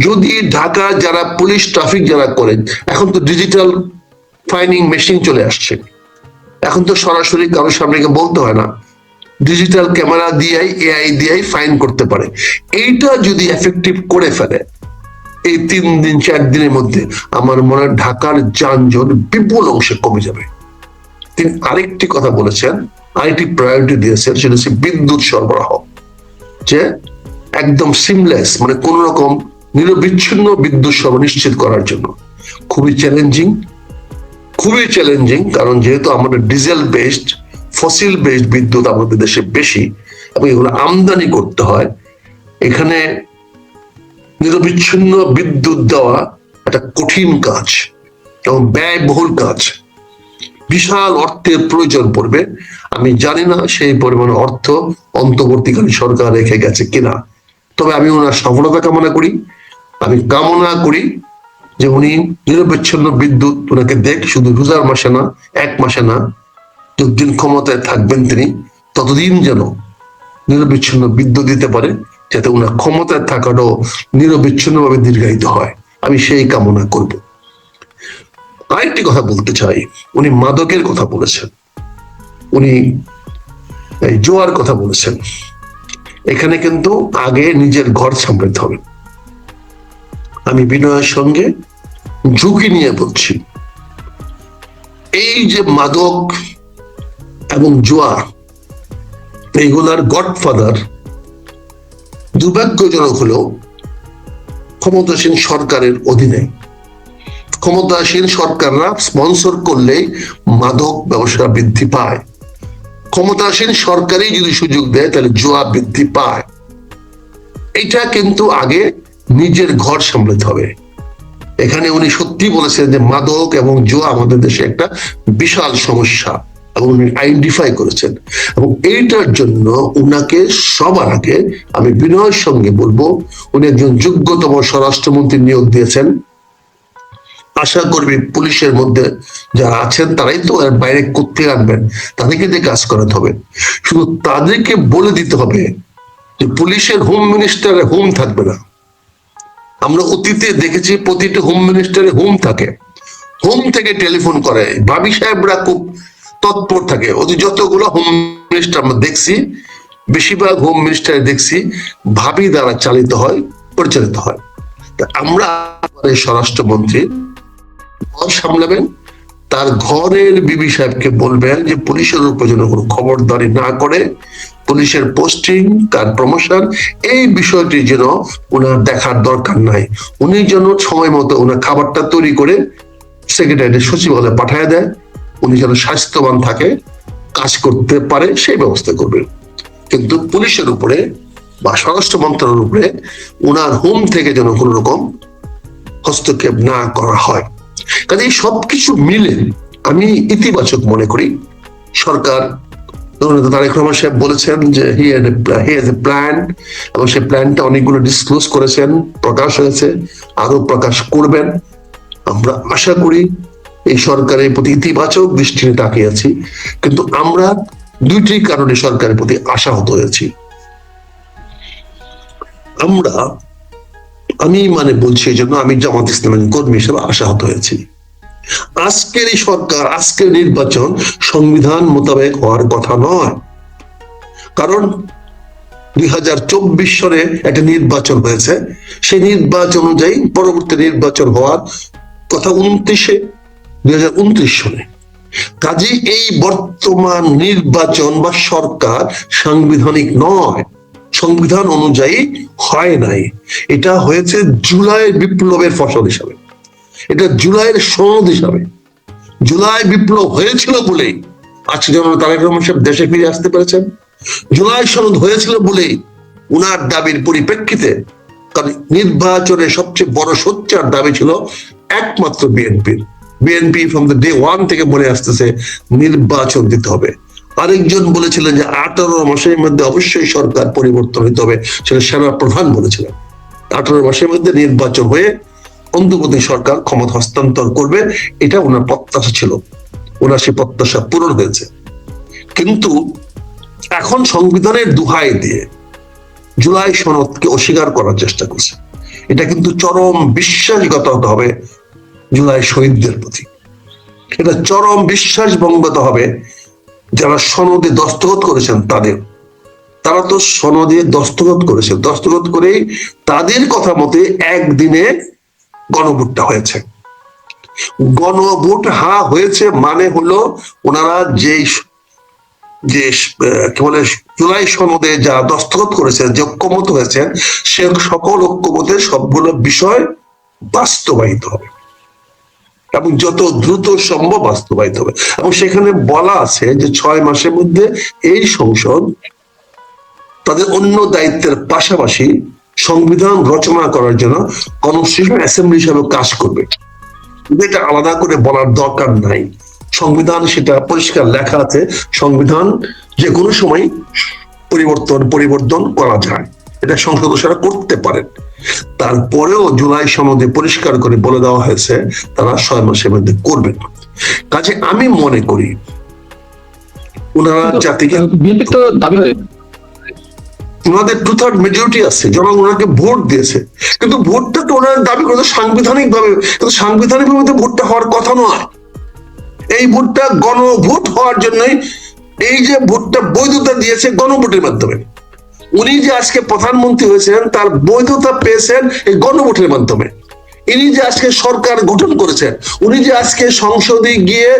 [SPEAKER 3] যদি ঢাকা যারা পুলিশ ট্রাফিক যারা করেন, এখন তো ডিজিটাল ফাইনিং মেশিন চলে আসছে, এখন তো সরাসরি কারোর সামনে বলতে হয় না, ডিজিটাল ক্যামেরা দিয়েই এআই দিয়েই ফাইন করতে পারে। এইটা যদি এফেক্টিভ করে ফেলে এই 3 দিন 4 দিনের মধ্যে, আমার মনে হয় ঢাকার যানজট বিপুল অংশে কমে যাবে। তিনি আরেকটি কথা বলেছেন, আরেকটি প্রায়োরিটি দিয়েছেন, সেটা হচ্ছে বিদ্যুৎ সরবরাহ, যে একদম সিমলেস, মানে কোন রকম নিরবিচ্ছিন্ন বিদ্যুৎ সরবরাহ নিশ্চিত করার জন্য। খুবই চ্যালেঞ্জিং, কারণ যেহেতু আমাদের ডিজেল বেসড, ফসিল বেসড বিদ্যুৎ আমাদের দেশে বেশি এবং এগুলো আমদানি করতে হয়, এখানে নিরবিচ্ছিন্ন বিদ্যুৎ দেওয়া একটা কঠিন কাজ এবং ব্যয়বহুল কাজ, বিশাল অর্থের প্রয়োজন পড়বে। আমি জানি না সেই পরিমাণ অর্থ অন্তর্বর্তীকালীন সরকার রেখে গেছে কিনা, তবে আমি ওনার সফলতা কামনা করি। আমি কামনা করি যে উনি নিরবিচ্ছিন্ন বিদ্যুৎ ওনাকে দেখ, শুধু রোজার মাসে না, 1 মাসে না, যতদিন ক্ষমতায় থাকবেন তিনি ততদিন যেন নিরবিচ্ছিন্ন বিদ্যুৎ দিতে পারে, যাতে ওনার ক্ষমতায় থাকাটাও নিরবিচ্ছিন্নভাবে দীর্ঘায়িত হয়। আমি সেই কামনা করব। আরেকটি কথা বলতে চাই, উনি মাদকের কথা বলেছেন, উনি জোয়ার কথা বলেছেন। এখানে কিন্তু আগে নিজের ঘর সামলাতে হবে। আমি বিনয়ের সঙ্গে ঝুঁকি নিয়ে বলছি, এই যে মাদক এবং জোয়া, এইগুলার গডফাদার দুর্ভাগ্যজনক হলেও ক্ষমতাসীন সরকারের অধীনে। ক্ষমতাসীন সরকাররা স্পন্সর করলেই মাদক ব্যবসা বৃদ্ধি পায়। ক্ষমতাসীন সরকারই যদি সুযোগ দেয় তাহলে জোয়া বৃদ্ধি পায়। এটা কিন্তু আগে নিজের ঘর সামলাতে হবে। এখানে উনি সত্যি বলেছেন যে মাদক এবং জোয়া আমাদের দেশে একটা বিশাল সমস্যা এবং উনি আইডেন্টিফাই করেছেন। এবং এইটার জন্য উনাকে সবার আগে আমি বিনয়ের সঙ্গে বলবো, উনি একজন যোগ্যতম স্বরাষ্ট্রমন্ত্রী নিয়োগ দিয়েছেন। আশা করবি পুলিশের মধ্যে যারা আছেন তারাই তো এর বাইরে করতে আনবেন, তাদেরকে দিয়ে কাজ করাতে হবে। শুধু তাদেরকে বলে দিতে হবে যে পুলিশের হোম মিনিস্টারের হোম থাকবে না। আমরা অতীতে দেখেছি প্রতিটি হোম মিনিস্টারের হোম থাকে, হোম থেকে টেলিফোন করে। ভাবি সাহেবরা খুব তৎপর থাকে। ওদের যতগুলো হোম মিনিস্টার আমরা দেখছি, বেশিরভাগ হোম মিনিস্টার দেখছি ভাবি দ্বারা চালিত হয়, পরিচালিত হয়। তা আমরা আমাদের স্বরাষ্ট্রমন্ত্রী ঘর সামলাবেন, তার ঘরের বিবি সাহেবকে বলবেন যে পুলিশের উপর যেন কোনো খবরদারি না করে, পুলিশের পোস্টিং, তার প্রমোশন, এই বিষয়টি যেন ওনার দেখার দরকার নাই। উনি যেন সময় মতো ওনার খাবারটা তৈরি করে সেক্রেটারি সচিবালয়ে পাঠিয়ে দেয়, উনি যেন স্বাস্থ্যবান থাকে, কাজ করতে পারে, সেই ব্যবস্থা করবেন। কিন্তু পুলিশের উপরে বা স্বরাষ্ট্র মন্ত্রণালয়ের উপরে ওনার হোম থেকে যেন কোনো রকম হস্তক্ষেপ না করা হয়। কাজে সবকিছু মিলে আমি ইতিবাচক মনে করি। সরকার তারেক রহমান সাহেব বলেছেন যে হি হ্যাজ এ প্ল্যান, এবং সেই প্ল্যানটা অনেকগুলো ডিসক্লোজ করেছেন, প্রকাশ হয়েছে, আরো প্রকাশ করবেন। আমরা আশা করি এই সরকারের প্রতি ইতিবাচক দৃষ্টিতে তাকিয়ে আছি, কিন্তু আমরা দুইটি কারণে সরকারের প্রতি আশাহত হয়েছি। আমি বলছি এই জন্য, আমি জামাত ইসলামের কর্মী হিসেবে আশাহত হয়েছি। আজকের এই সরকার, আজকের নির্বাচন সংবিধান মোতাবেক হওয়ার কথা নয়। কারণ 2024 সনে একটা নির্বাচন হয়েছে, সেই নির্বাচন অনুযায়ী পরবর্তী নির্বাচন হওয়ার কথা 2029 সনে। কাজে এই বর্তমান নির্বাচন বা সরকার সাংবিধানিক নয়, সংবিধান অনুযায়ী হয় নাই। এটা হয়েছে জুলাই বিপ্লবের ফসল হিসাবে, এটা জুলাইয়ের সনদ হিসাবে। জুলাই বিপ্লব হয়েছিল বলেই আজকে যেমন তারেক রহমান সাহেব দেশে ফিরে আসতে পেরেছেন। জুলাই সনদ হয়েছিল বলেই উনার দাবির পরিপ্রেক্ষিতে, কারণ নির্বাচনের সবচেয়ে বড় সোচ্চার দাবি ছিল একমাত্র BNP from the day one থেকে বলে আসতেছে নির্বাচন দিতে হবে। আরেকজন বলেছিলেন যে 18 মাসের মধ্যে অবশ্যই সরকার পরিবর্তন হতে হবে, সেটা সেনা প্রধান বলেছিলেন। 18 মাসের মধ্যে নির্বাচন হয়ে অন্তর্বর্তী সরকার ক্ষমতা হস্তান্তর করবে, এটা ওনার প্রত্যাশা ছিল, ওনার সেই প্রত্যাশা পূরণ হয়েছে। কিন্তু এখন সংবিধানের দোহাই দিয়ে জুলাই সনদকে অস্বীকার করার চেষ্টা করছে। এটা কিন্তু চরম বিশ্বাসঘাতকতা হবে জুলাই শহীদদের প্রতি, এটা চরম বিশ্বাস ভঙ্গতা হবে যারা সনদে দস্তখত করেছেন তাদের। তারা তো সনদে দস্তখত করেছেন, দস্তখত করেই তাদের কথা মতে একদিনে গণভোটটা হয়েছে। গণভোট হয়েছে মানে হলো ওনারা যে কি বলে জুলাই সনদে যা দস্তখত করেছেন, যে ঐক্যমত হয়েছেন, সে সকল ঐক্যমতের সবগুলো বিষয় বাস্তবায়িত হবে এবং যত দ্রুত সম্ভব বাস্তবায়িত হবে। এবং সেখানে বলা আছে যে 6 মাসের মধ্যে এই সংসদ তাদের অন্য দায়িত্বের পাশাপাশি সংবিধান রচনা করার জন্য কনস্টিটিউশন অ্যাসেম্বলি হিসাবে কাজ করবে। এটা আলাদা করে বলার দরকার নাই, সংবিধান সেটা পরিষ্কার লেখা আছে। সংবিধান যে কোনো সময় পরিবর্তন করা যায়, এটা সংসদ সদস্যরা করতে পারেন। তারপরেও জুলাই সনদে পরিষ্কার করে বলে দেওয়া হয়েছে তারা 6 মাসের মধ্যে করবেন। কাজে আমি মনে করি ওনারা জাতিকে, ওনাদের 2/3 মেজরিটি আছে, জনগণ ওনাকে ভোট দিয়েছে, কিন্তু ভোটটা তো ওনারা দাবি করে সাংবিধানিক ভাবে, কিন্তু সাংবিধানিক ভাবে ভোটটা হওয়ার কথা নয়। এই ভোটটা গণভোট হওয়ার জন্যই, এই যে ভোটটা বৈধতা দিয়েছে গণভোটের মাধ্যমে। উনি যে আজকে প্রধানমন্ত্রী হয়েছেন তার বৈধতা পেয়েছেন এই গণভোটের মাধ্যমে। ইনি যে আজকে সরকার গঠন করেছেন, উনি যে আজকে সংসদে গিয়ে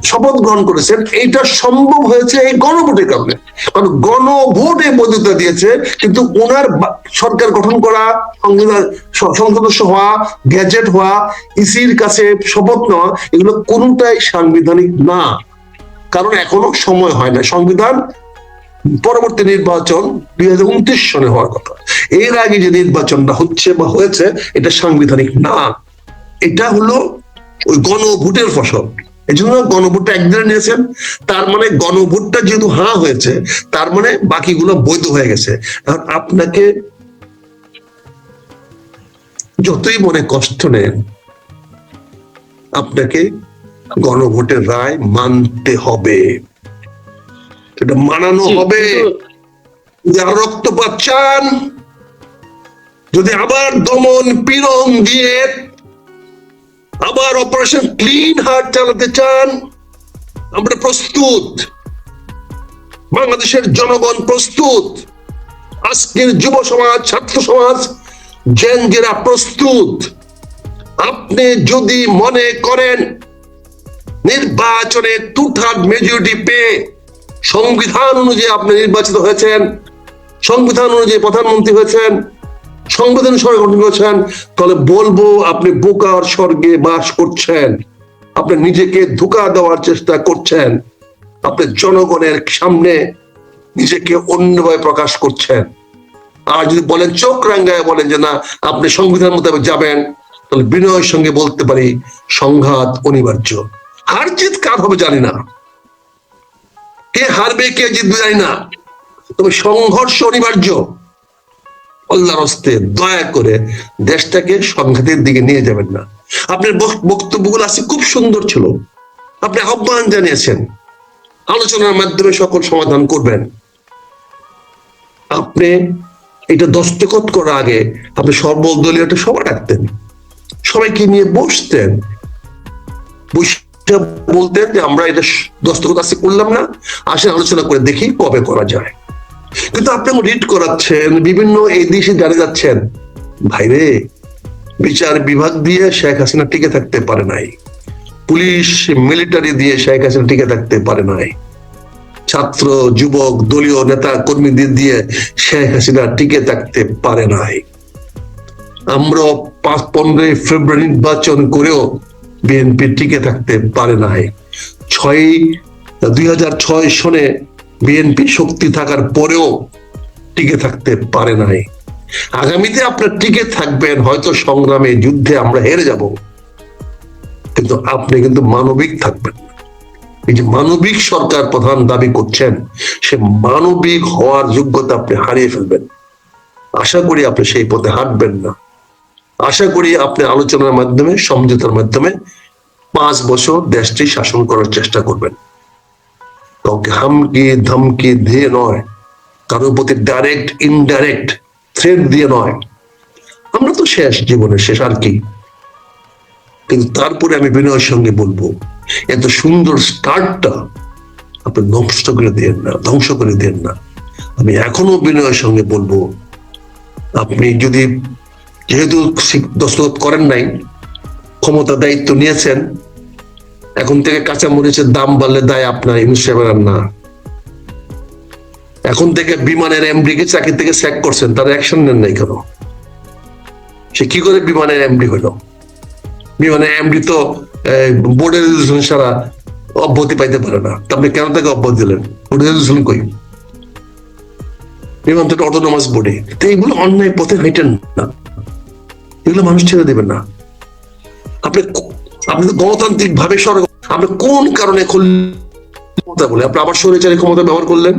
[SPEAKER 3] শপথ গ্রহণ করেছেন, এইটা সম্ভব হয়েছে এই গণভোটের কারণে। কারণ গণভোটে বৈধতা দিয়েছে, কিন্তু ওনার সরকার গঠন করা, সংসদস্য হওয়া, গ্যাজেট হওয়া, ইসির কাছে শপথ নেওয়া, এগুলো কোনটাই সাংবিধানিক না। কারণ এখনো সময় হয় না, সংবিধান পরবর্তী নির্বাচন 2029 সনে হওয়ার কথা। এর আগে যে নির্বাচনটা হচ্ছে বা হয়েছে এটা সাংবিধানিক না, এটা হলো ওই গণভোটের ফসল। এই জন্য গণভোটটা একদিনে নিয়েছেন, তার মানে গণভোটটা যেহেতু হয়েছে, তার মানে বাকিগুলো বৈধ হয়ে গেছে। এখন আপনাকে যতই মনে কষ্ট নেন, আপনাকে গণভোটের রায় মানতে হবে, এটা মানানো হবে। যারা রক্তপাত চান, যদি আবার দমন পীড়ন দিয়ে আবার অপারেশন ক্লিন হার্ট চালাতে চান, আমরা প্রস্তুত, বাংলাদেশের জনগণ প্রস্তুত, আজকের যুব সমাজ, ছাত্র সমাজ, জেনজেরা প্রস্তুত। আপনি যদি মনে করেন নির্বাচনে 2/3 মেজরিটি পেয়ে সংবিধান অনুযায়ী আপনি নির্বাচিত হয়েছেন, সংবিধান অনুযায়ী প্রধানমন্ত্রী হয়েছেন, সংবিধান সরকার গঠন করেছেন, তাহলে বলবো আপনি বোকার স্বর্গে বাস করছেন, আপনি নিজেকে ধোঁকা দেওয়ার চেষ্টা করছেন, আপনি জনগণের সামনে নিজেকে অন্যভাবে প্রকাশ করছেন। আর যদি বলেন চোখ রাঙ্গায় বলেন যে না আপনি সংবিধান মোতাবেক যাবেন, তাহলে বিনয়ের সঙ্গে বলতে পারি সংঘাত অনিবার্য। হার জিত কার হবে জানি না, কে হারবে কে জিতবে জানি না, তবে সংঘর্ষ অনিবার্য। আল্লাহর হস্তে দয়া করে দেশটাকে সংঘাতের দিকে নিয়ে যাবেন না। আপনার বক্তব্যগুলো আছে খুব সুন্দর ছিল, আপনি আহ্বান জানিয়েছেন আলোচনার মাধ্যমে সকল সমাধান করবেন। আপনি এটা দস্তখত করার আগে আপনি সর্বদলীয় একটা সভা ডাকতেন, সবাইকে নিয়ে বসতেন, বলতেন যে আমরা এটা দস্তখত আজকে করলাম না, আসেন আলোচনা করে দেখি কবে করা যায়। কিন্তু আপনি রিড করাচ্ছেন, বিভিন্ন এই দেশে জানিয়ে যাচ্ছেন। ভাইরে, বিচার বিভাগ দিয়ে শেখ হাসিনা টিকে থাকতে পারে নাই, পুলিশ মিলিটারি দিয়ে শেখ হাসিনা টিকে থাকতে পারে নাই, ছাত্র যুবক দলীয় নেতা কর্মীদের দিয়ে শেখ হাসিনা টিকে থাকতে পারে নাই। আমরা 15 ফেব্রুয়ারি নির্বাচন করেও বিএনপি টিকে থাকতে পারে নাই। 2006 সনে বিএনপি শক্তি থাকার পরেও টিকে থাকতে পারে নাই। আগামীতে আপনারা টিকে থাকবেন, হয়তো সংগ্রামে যুদ্ধে আমরা হেরে যাব, কিন্তু আপনি কিন্তু মানবিক থাকবেন। এই যে মানবিক সরকার প্রধান দাবি করছেন, সে মানবিক হওয়ার যোগ্যতা আপনি হারিয়ে ফেলবেন। আশা করি আপনি সেই পথে হাঁটবেন না। আশা করি আপনি আলোচনার মাধ্যমে, সমঝোতার মাধ্যমে 5 বছর দেশটি শাসন করার চেষ্টা করবেন। কাউকে হামকি ধমকি দিয়ে নয়, কারোর প্রতি ডাইরেক্ট ইনডাইরেক্ট থ্রেট দিয়ে নয়। আমরা তো শেষ, জীবনের শেষ আর কি। কিন্তু তারপরে আমি বিনয়ের সঙ্গে বলবো, এত সুন্দর স্টার্টটা আপনি নষ্ট করে দিয়েন না, ধ্বংস করে দিয়েন না। আমি এখনো বিনয়ের সঙ্গে বলবো, আপনি যদি যেহেতু দস্তখত করেন নাই, ক্ষমতা দায়িত্ব নিয়েছেন, এখন থেকে কাঁচা মরিচের দাম বাড়লে দায় আপনার, ইউনূস সাহেবের না। এখন থেকে বিমানের এমডি কে চাকরি থেকে স্যাক করছেন, তার অ্যাকশন নেন নাই কেন? সে কি করে বিমানের এমডি হলো? বিমানের এমডি তো বোর্ডের রেজলিউশন ছাড়া অব্যাহতি পাইতে পারে না। আপনি কেন তাকে অব্যাহতি দিলেন? বোর্ডের রেজলিউশন কই? বিমান তো অটোনমাস বোর্ডে। তো এইগুলো অন্যায় পথে হাঁটেন না, এগুলো মানুষ ছেড়ে দেবেন না। আপনি তো গণতান্ত্রিক ভাবে সরকার, আপনি কোন কারণে ক্ষমতা বলে আপনি আবার স্বৈরাচারী ক্ষমতা ব্যবহার করলেন?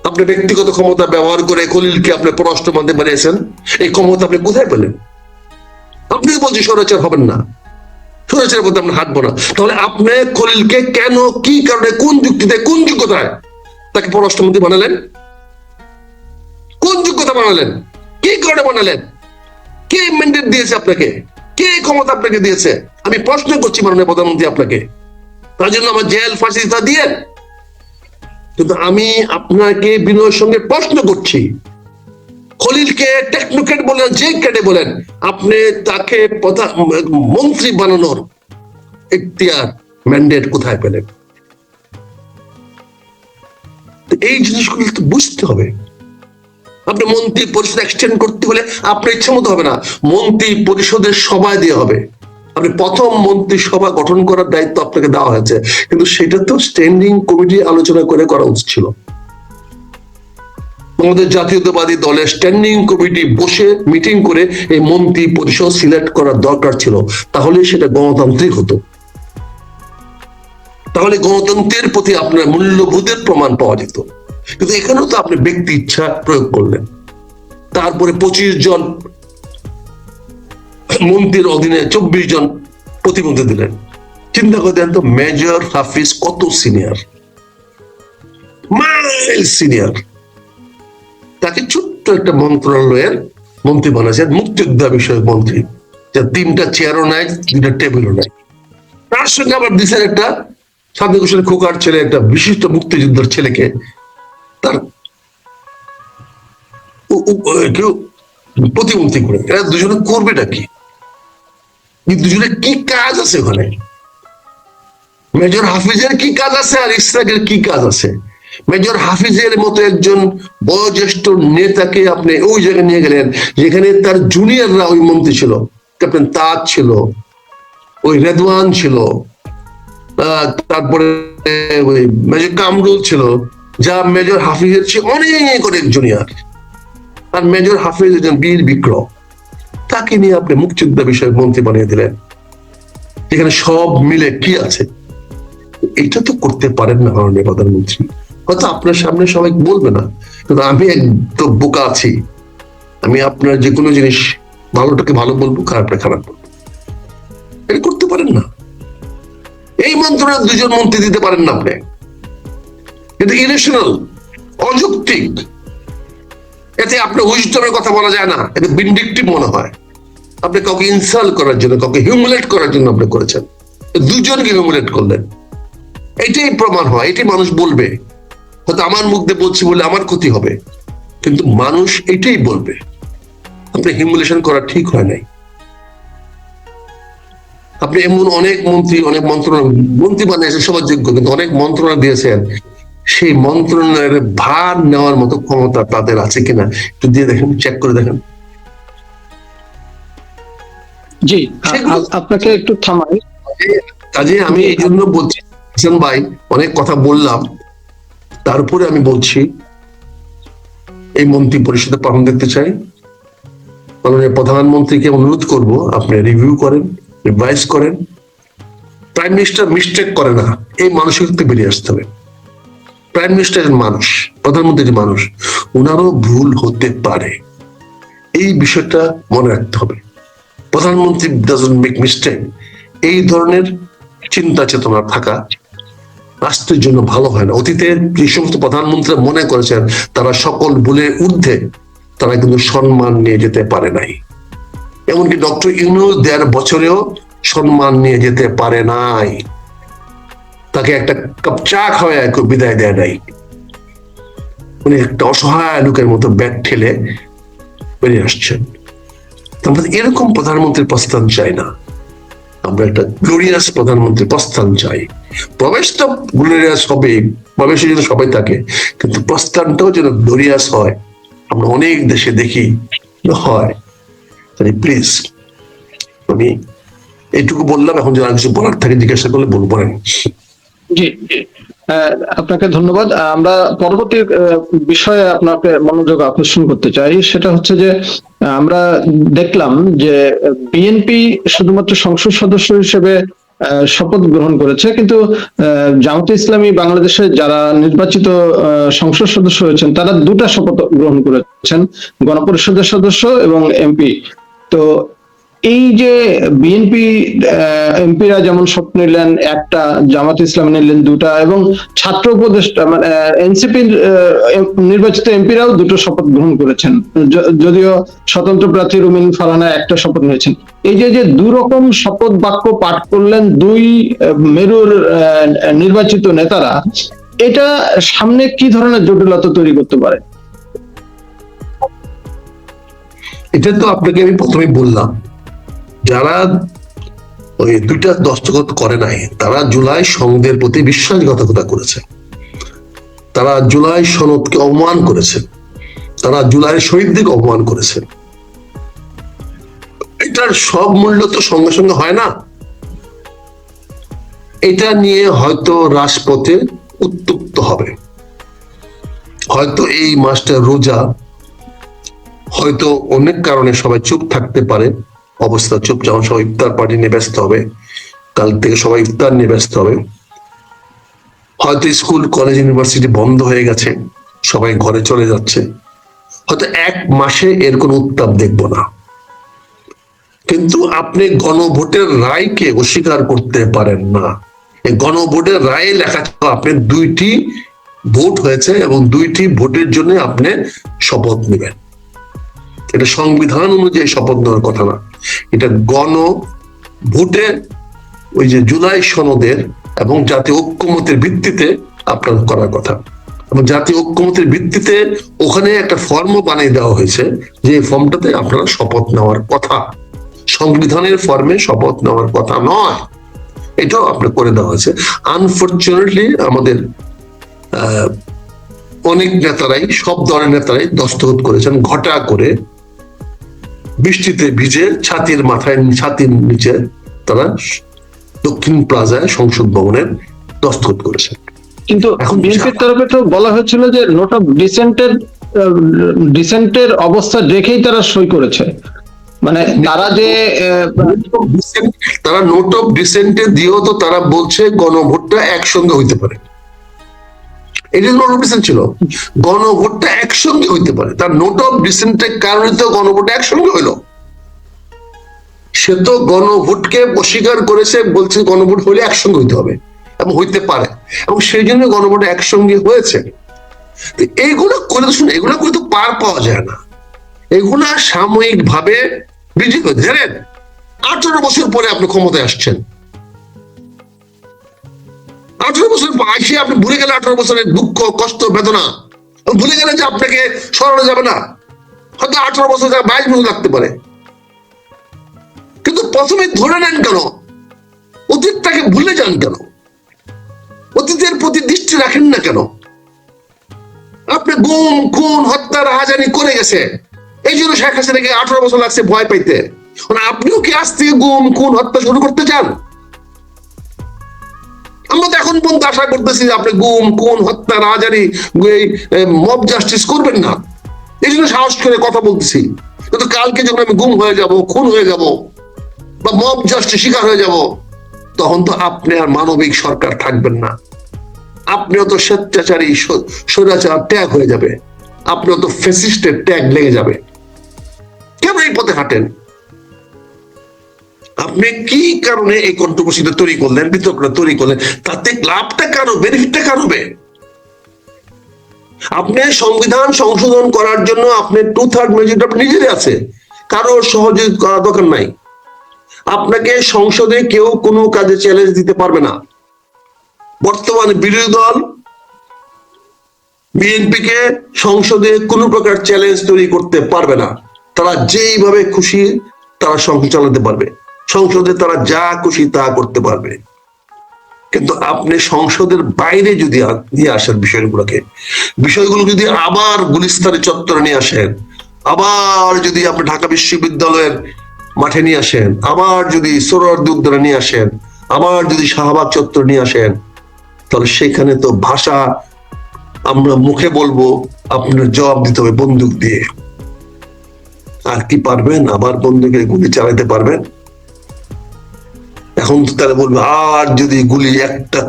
[SPEAKER 3] আপনি ব্যক্তিগত ক্ষমতা ব্যবহার করে খলিলকে আপনি পররাষ্ট্রমন্ত্রী বানিয়েছেন। এই ক্ষমতা আপনি কোথায় পেলেন? আপনি বলছেন স্বৈরাচার হবেন না, স্বৈরাচারের মধ্যে আমরা হাঁটবো না। তাহলে আপনি খলিলকে কেন, কি কারণে, কোন যুক্তিতে, কোন যোগ্যতায় তাকে পররাষ্ট্রমন্ত্রী বানালেন? কোন যোগ্যতা বানালেন? কি কারণে বানালেন? কে ম্যান্ডেট দিয়েছে আপনাকে? কে ক্ষমতা আপনাকে দিয়েছে? আমি প্রশ্ন করছি মাননীয় প্রধানমন্ত্রী আপনাকে। তার জন্য আমার জেল ফাঁসি তা দিয়েন। কিন্তু আমি আপনাকে বিনয়ের সঙ্গে প্রশ্ন করছি, খলিলকে টেকনোক্রেট বলেন, যে কেটে বলেন, আপনি তাকে মন্ত্রী বানানোর এখতিয়ার, ম্যান্ডেট কোথায় পেলেন? এই জিনিসগুলো তো বুঝতে হবে। আপনি মন্ত্রী পরিষদ এক্সটেন্ড করতে হলে আপনার ইচ্ছা মতো হবে না, মন্ত্রী পরিষদের সভা দিয়ে হবে। আপনি প্রথম মন্ত্রী সভা গঠন করার দায়িত্ব আপনাকে দেওয়া হয়েছে, কিন্তু সেটা তো স্ট্যান্ডিং কমিটি আলোচনা করে করা উচিত ছিল। আমাদের জাতীয়তাবাদী দলের স্ট্যান্ডিং কমিটি বসে মিটিং করে এই মন্ত্রী পরিষদ সিলেক্ট করার দরকার ছিল, তাহলে সেটা গণতান্ত্রিক হতো। তাহলে গণতন্ত্রের প্রতি আপনার মূল্যবোধের প্রমাণ পাওয়া যেত। কিন্তু এখানেও তো আপনি ব্যক্তি ইচ্ছা প্রয়োগ করলেন। তারপরে 25 জন মন্ত্রীর অধীনে 24 জন প্রতিমন্ত্রী দিলেন। চিন্তা করে দেন তো, মেজর হাফিজ কত সিনিয়র, মাইল সিনিয়র, তাকে ছোট্ট একটা মন্ত্রণালয়ের মন্ত্রী বানাচ্ছেন, মুক্তিযোদ্ধা বিষয়ক মন্ত্রী, যা 3টা চেয়ারও নাই, 2টা টেবিলও নাই। তার সঙ্গে আবার দিচ্ছেন একটা সাদেক হোসেন খোকার ছেলে একটা বিশিষ্ট মুক্তিযোদ্ধার ছেলেকে তার কেউ প্রতিমন্ত্রী করে, এরা দুজনে করবেটা কি? দুজনে কি কাজ আছে ওখানে? মেজর হাফিজের কি কাজ আছে আর ইসরাকের কি কাজ আছে? মেজর হাফিজের মতো একজন বয়োজ্যেষ্ঠ নেতাকে আপনি ওই জায়গায় নিয়ে গেলেন যেখানে তার জুনিয়ররা ওই মন্ত্রী ছিল, ক্যাপ্টেন তাজ ছিল, ওই রেদওয়ান ছিল, তারপরে ওই মেজর কামরুল ছিল, যা মেজর হাফিজের চেয়ে অনেক অনেক জুনিয়র। আর মেজর হাফিজ একজন বীর বিক্রম, তাকে নিয়ে আপনি মুক্তিযোদ্ধা বিষয়ক মন্ত্রী বানিয়ে দিলেন, যেখানে সব মিলে কি আছে? এটা তো করতে পারেন না মাননীয় প্রধানমন্ত্রী। হয়তো আপনার সামনে সবাই বলবে না, কিন্তু আমি একদম বোকা আছি, আমি আপনার যে কোনো জিনিস ভালোটাকে ভালো বলবো, খারাপটা খারাপ বলবো। এটা করতে পারেন না। এই মন্ত্রণালয় দুজন মন্ত্রী দিতে পারেন না আপনি, কিন্তু ইরেশনাল, অযৌক্তিক। এতে আপনার উইজডমের কথা বলা যায় না, এতে ভিন্ডিকটিভ মনে হয়। আপনি কাউকে ইনসাল্ট করার জন্য, কাউকে হিউমিলেট করার জন্য আপনি করেছেন, দুজনকে হিউমিলেট করলেন। এটাই প্রমাণ হয়, এটাই মানুষ বলবে। হয়তো আমার মুখ দিয়ে বলছি বলে আমার ক্ষতি হবে, কিন্তু মানুষ এটাই বলবে আপনি হিউমিলেশন করা ঠিক হয় নাই। আপনি এমন অনেক মন্ত্রী, অনেক মন্ত্রী বানিয়েছেন সবার যোগ্য, কিন্তু অনেক মন্ত্রণালয় দিয়েছেন, সেই মন্ত্রণালয়ের ভার নেওয়ার মতো ক্ষমতা তাদের আছে কিনা একটু দিয়ে দেখেন, চেক করে দেখেন।
[SPEAKER 2] জি, আপনাকে একটু থামাই।
[SPEAKER 3] কাজে আমি এই জন্য বলছি হাসান ভাই, অনেক কথা বললাম, তারপরে আমি বলছি এই মন্ত্রী পরিষদে পালন দেখতে চাই। মাননীয় প্রধানমন্ত্রীকে অনুরোধ করব, আপনি রিভিউ করেন, রিভাইজ করেন। প্রাইম মিনিস্টার মিস্টেক করে না, এই মানসিকতা বেরিয়ে আসতে হবে। প্রাইম মিনিস্টার মানুষ, প্রধানমন্ত্রী মানুষ, ওনারও ভুল হতে পারে, এই বিষয়টা মনে রাখতে হবে। প্রধানমন্ত্রী ডাজন্ট মেক মিস্টেক, এই ধরনের চিন্তা চেতনা থাকা রাষ্ট্রের জন্য ভালো হয় না। অতীতে যে সমস্ত প্রধানমন্ত্রী মনে করেছেন তারা সকল ভুলের ঊর্ধ্বে, তারা কিন্তু সম্মান নিয়ে যেতে পারে নাই। এমনকি ডক্টর ইউনূস ১.৫ বছরেও সম্মান নিয়ে যেতে পারে নাই, তাকে একটা কাপ চা খাওয়ায় কেউ বিদায় দেয় নাই। উনি একটা অসহায় লোকের মতো ব্যাগ ঠেলে বেরিয়ে আসছেন। আমরা এরকম প্রধানমন্ত্রীর প্রস্থান চাই না, আমরা একটা গ্লোরিয়াস প্রধানমন্ত্রীর প্রস্থান চাই। প্রবেশ তো গ্লোরিয়াস হবে, প্রবেশের জন্য সবাই থাকে, কিন্তু প্রস্থানটাও যেন গ্লোরিয়াস হয়। আমরা অনেক দেশে দেখি হয়। প্লিজ, আমি এইটুকু বললাম, এখন যারা কিছু বলার থাকে জিজ্ঞাসা করলে বলেন।
[SPEAKER 2] জি, আপনাকে ধন্যবাদ। আমরা পরবর্তী বিষয়ে আপনাকে মনোযোগ আকর্ষণ করতে চাই, সেটা হচ্ছে যে আমরা দেখলাম যে বিএনপি শুধুমাত্র সংসদ সদস্য হিসেবে শপথ গ্রহণ করেছে, কিন্তু জামাতে ইসলামী বাংলাদেশে যারা নির্বাচিত সংসদ সদস্য হয়েছেন তারা দুটা শপথ গ্রহণ করেছেন, গণপরিষদের সদস্য এবং এমপি। তো এই যে বিএনপি এমপিরা যেমন শপথ নিলেন একটা, জামাত ইসলাম নিলেন দুটা, এবং ছাত্র উপদেষ্টা মানে এনসিপি নির্বাচিত এমপিরাও দুটো শপথ গ্রহণ করেছেন, যদিও স্বতন্ত্র প্রার্থী রুমিন ফারহানা একটা শপথ নিয়েছেন। এই যে দুরকম শপথ বাক্য পাঠ করলেন দুই মেরুর নির্বাচিত নেতারা, এটা সামনে কি ধরনের জটিলতা তৈরি করতে পারে?
[SPEAKER 3] এটা তো আপনাকে আমি প্রথমে বললাম, যারা ওই দুইটা দস্তখত করে নাই তারা জুলাই সনদের প্রতি বিশ্বাসঘাতকতা করেছে, তারা জুলাই সনদকে অপমান করেছে, তারা জুলাই শহীদদেরকে অপমান করেছে। এটার সব মূল্য তো সঙ্গে সঙ্গে হয় না। এটা নিয়ে হয়তো রাজপথে উত্তপ্ত হবে, হয়তো এই মাসটা রোজা, হয়তো অনেক কারণে সবাই চুপ থাকতে পারে, অবস্থা চুপ, যেমন সবাই ইফতার পার্টি নিয়ে ব্যস্ত হবে, কাল থেকে সবাই ইফতার নিয়ে ব্যস্ত হবে। হয়তো স্কুল কলেজ ইউনিভার্সিটি বন্ধ হয়ে গেছে, সবাই ঘরে চলে যাচ্ছে, হয়তো ১ মাসে এর কোনো উত্তাপ দেখবো না। কিন্তু আপনি গণভোটের রায়কে অস্বীকার করতে পারেন না। এই গণভোটের রায়ে লেখা ছিল আপনি ২টি ভোট হয়েছে এবং ২টি ভোটের জন্য আপনি শপথ নেবেন। এটা সংবিধান অনুযায়ী শপথ নেওয়ার কথা না, এটা গণভোটে ওই যে জুলাই সনদের এবং জাতীয় ঐক্যমতের ভিত্তিতে আপনার করার কথা, এবং জাতীয় ঐক্যমতের ভিত্তিতে ওখানে একটা ফর্মও বানিয়ে দেওয়া হয়েছে যে ফর্মটাতে আপনারা শপথ নেওয়ার কথা, সংবিধানের ফর্মে শপথ নেওয়ার কথা নয়, এটাও আপনার করে দেওয়া হয়েছে। আনফর্চুনেটলি আমাদের অনেক নেতারাই, সব দলের নেতারাই দস্তখত করেছেন ঘটা করে, বৃষ্টিতে ভিজে ছাতির নিচে তারা দক্ষিণ প্লাজায় সংসদ ভবনের দস্তখত করেছেন।
[SPEAKER 2] কিন্তু
[SPEAKER 3] এখন
[SPEAKER 2] বিএনপির তরফে তো বলা হয়েছিল যে নোট অফ ডিসেন্টের অবস্থা রেখেই তারা সই করেছে, মানে তারা যে
[SPEAKER 3] তারা নোট অফ ডিসেন্টে দিয়েও তো তারা বলছে গণভোটটা একসঙ্গে হইতে পারে, এটা নোট অফ ডিসেন্ট ছিল, গণভোটটা একসঙ্গে হইতে পারে, তার নোট অফ ডিসেন্টের কারণে তো গণভোটটা একসঙ্গে হইলো। সে তো গণভোটকে অস্বীকার করেছে, বলছে গণভোট হলে একসঙ্গে হইতে হবে এবং হইতে পারে, এবং সেই জন্য গণভোট একসঙ্গে হয়েছে। এইগুলো করে তো শুনে, এগুলো করে তো পার পাওয়া যায় না, এগুলা সাময়িক ভাবে বিজয়ী হয়ে জানেন। 18 বছর পরে আপনি ক্ষমতায় আসছেন, 18 বছর আসে আপনি ভুলে গেলে 18 বছরের দুঃখ কষ্ট বেদনা, ভুলে গেলেন যে আপনাকে সরানো যাবে না, হয়তো 18 বছর 22 বছর লাগতে পারে, কিন্তু প্রথমে ধরে নেন কেন? অতীতটাকে ভুলে যান কেন? অতীতের প্রতি দৃষ্টি রাখেন না কেন? আপনি গুম খুন হত্যা রাহাজানি করে গেছে, এই জন্য শেখ হাসিনাকে 18 বছর লাগছে ভয় পাইতে। আপনিও কি আজ থেকে গুম খুন হত্যা শুরু করতে চান? আমরা তো এখন পর্যন্ত আশা করতেছি যে আপনি গুম খুন হত্যা রাহাজানি মব জাস্টিস করবেন না, এই জন্য সাহস করে কথা বলতেছি। কিন্তু কালকে যখন আমি গুম হয়ে যাব, খুন হয়ে যাব বা মব জাস্টিস শিকার হয়ে যাব, তখন তো আপনি আর মানবিক সরকার থাকবেন না, আপনিও তো স্বেচ্ছাচারী স্বৈরাচার ট্যাগ হয়ে যাবে, আপনিও তো ফ্যাসিস্টের ট্যাগ লেগে যাবে। কেন এই পথে হাঁটেন? আপনি কি কারণে এই কন্ট্রোভার্সিটা তৈরি করলেন, বিতর্কটা তৈরি করলেন? তাতে লাভটা কার হবে, বেনিফিটটা কার হবে? আপনি সংবিধান সংশোধন করার জন্য আপনি 2/3 মেজরিটি আপনি নিজেরই আছে, কারো সহযোগিতা করার দরকার নাই। আপনাকে সংসদে কেউ কোনো কাজে চ্যালেঞ্জ দিতে পারবে না। বর্তমানে বিরোধী দল বিএনপি কে সংসদে কোনো প্রকার চ্যালেঞ্জ তৈরি করতে পারবে না, তারা যেইভাবে খুশি তারা সংসদ চালাতে পারবে, সংসদে তারা যা খুশি তা করতে পারবে। কিন্তু আপনি সংসদের বাইরে যদি নিয়ে আসেন বিষয়গুলো যদি আবার গুলিস্তানি চত্বরে নিয়ে আসেন, আবার যদি আপনি ঢাকা বিশ্ববিদ্যালয়ের মাঠে নিয়ে আসেন, আবার যদি সোহরাওয়ার্দী উদ্যানে নিয়ে আসেন, আবার যদি শাহবাগ চত্বর নিয়ে আসেন, তাহলে সেখানে তো ভাষা আমরা মুখে বলবো, আপনার জবাব দিতে হবে বন্দুক দিয়ে। আর কি পারবেন? আবার বন্দুকের গুলি চালাতে পারবেন? এখন তো তারা বলবে আর যদি গুলি একটা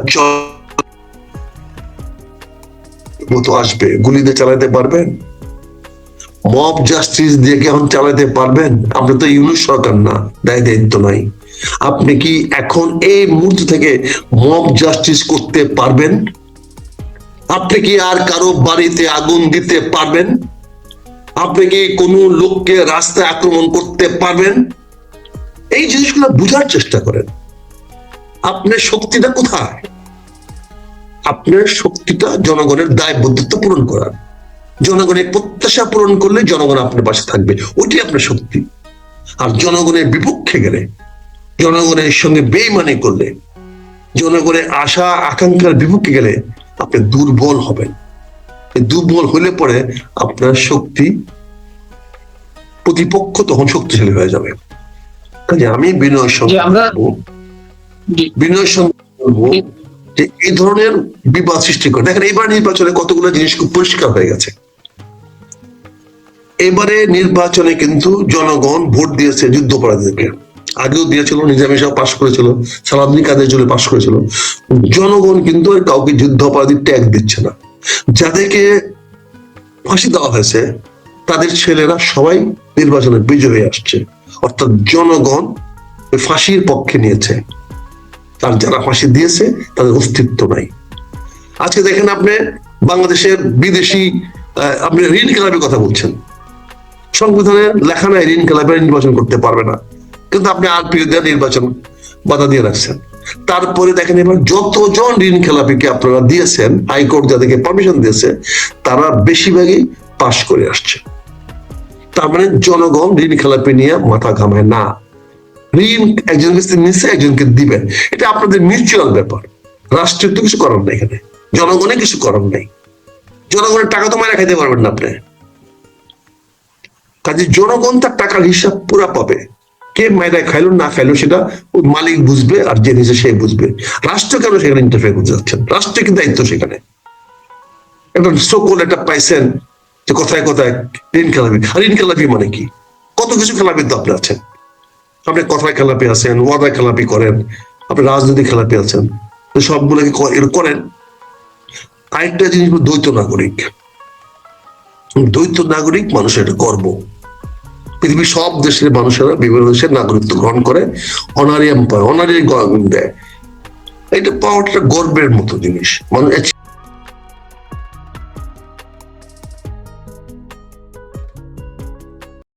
[SPEAKER 3] মতো আসবে, গুলি দিয়ে চালাতে পারবেন? মব জাস্টিস দিয়ে কি এখন চালাতে পারবেন? আপনি তো ইউনিট সরকার না, দায়িত্ব নাই। আপনি কি এখন এই মুহূর্ত থেকে মব জাস্টিস করতে পারবেন? আপনি কি আর কারো বাড়িতে আগুন দিতে পারবেন? আপনি কি কোনো লোককে রাস্তায় আক্রমণ করতে পারবেন? এই জিনিসগুলো বুঝার চেষ্টা করেন। আপনার শক্তিটা কোথায়? আপনার শক্তিটা জনগণের দায়বদ্ধতা পূরণ করার, জনগণের প্রত্যাশা পূরণ করলে জনগণ আপনার পাশে থাকবে, ওইটি আপনার শক্তি। আর জনগণের বিপক্ষে গেলে, জনগণের সঙ্গে বেইমানি করলে, জনগণের আশা আকাঙ্ক্ষার বিপক্ষে গেলে আপনি দুর্বল হবেন। দুর্বল হলে পরে আপনার শক্তি, প্রতিপক্ষ তখন শক্তিশালী হয়ে যাবে। কাজে আমি বিনয়ের সঙ্গে বলবো যে এই ধরনের বিবাদ সৃষ্টি করে দেখেন, এবার নির্বাচনে কতগুলো জিনিস খুব পরিষ্কার হয়ে গেছে। এবারে নির্বাচনে কিন্তু জনগণ ভোট দিয়েছে যুদ্ধাপরাধীদেরকে, আগেও দিয়েছিল, নিজামী সাহেব পাশ করেছিল, সালাউদ্দিন কাদের জন্য পাশ করেছিল। জনগণ কিন্তু আর কাউকে যুদ্ধাপরাধী ট্যাগ দিচ্ছে না। যাদেরকে ফাঁসি দেওয়া হয়েছে তাদের ছেলেরা সবাই নির্বাচনে বিজয়ী হয়ে আসছে, অর্থাৎ জনগণ ফাঁসির পক্ষে নিয়েছে, আর যারা ফাঁসি দিয়েছে তাদের অস্তিত্ব নাই। আজকে দেখেন আপনি বাংলাদেশের বিদেশি, আপনি ঋণ খেলাপের কথা বলছেন, সংবিধানে লেখা নাই ঋণ খেলাপে নির্বাচন করতে পারবে না, কিন্তু আপনি আরপিও দিয়ে নির্বাচন বাধা দিয়ে রাখছেন। তারপরে দেখেন এবার যতজন ঋণ খেলাপিকে আপনারা দিয়েছেন, হাইকোর্ট যাদেরকে পারমিশন দিয়েছে, তারা বেশিরভাগই পাশ করে আসছে। তার মানে জনগণ ঋণ খেলাপি নিয়ে মাথা ঘামায় না। ঋণ একজন কাছে নিচ্ছে, একজনকে দিবেন, এটা আপনাদের মিউচুয়াল ব্যাপার। রাষ্ট্রের তো কিছু করার নাই, এখানে জনগণের কিছু করার নাই। জনগণের টাকা তো মারা খাইতে পারবেন না আপনি। কাজে জনগণ তার টাকার হিসাব পুরা পাবে। কে মায়েরা খাইলো না খাইলো সেটা ওই মালিক বুঝবে, আর যে নিচে সে বুঝবে। রাষ্ট্র কেন সেখানে ইন্টারফেয়ার করতে যাচ্ছেন? রাষ্ট্রের কি দায়িত্ব সেখানে? একটা সকল একটা পাইছেন যে কথায় কথায় ঋণ খেলাপি। আর ঋণ খেলাপি মানে কি? কত কিছু খেলাপি তো আপনি আছেন। আপনি কথায় খেলাপি আছেন, ওয়াদায় খেলাপি করেন, আপনি রাজনৈতিক খেলাপি আছেন, তো সবগুলোকে করেন। আরেকটা জিনিস দ্বৈত নাগরিক। দ্বৈত নাগরিক মানুষের একটা গর্ব। পৃথিবীর সব দেশের মানুষেরা বিভিন্ন দেশের নাগরিকত্ব গ্রহণ করে, অনারিয়াম পায়, অনারি দেয়। এটা পাওয়াটা গর্বের মতো জিনিস, মানুষ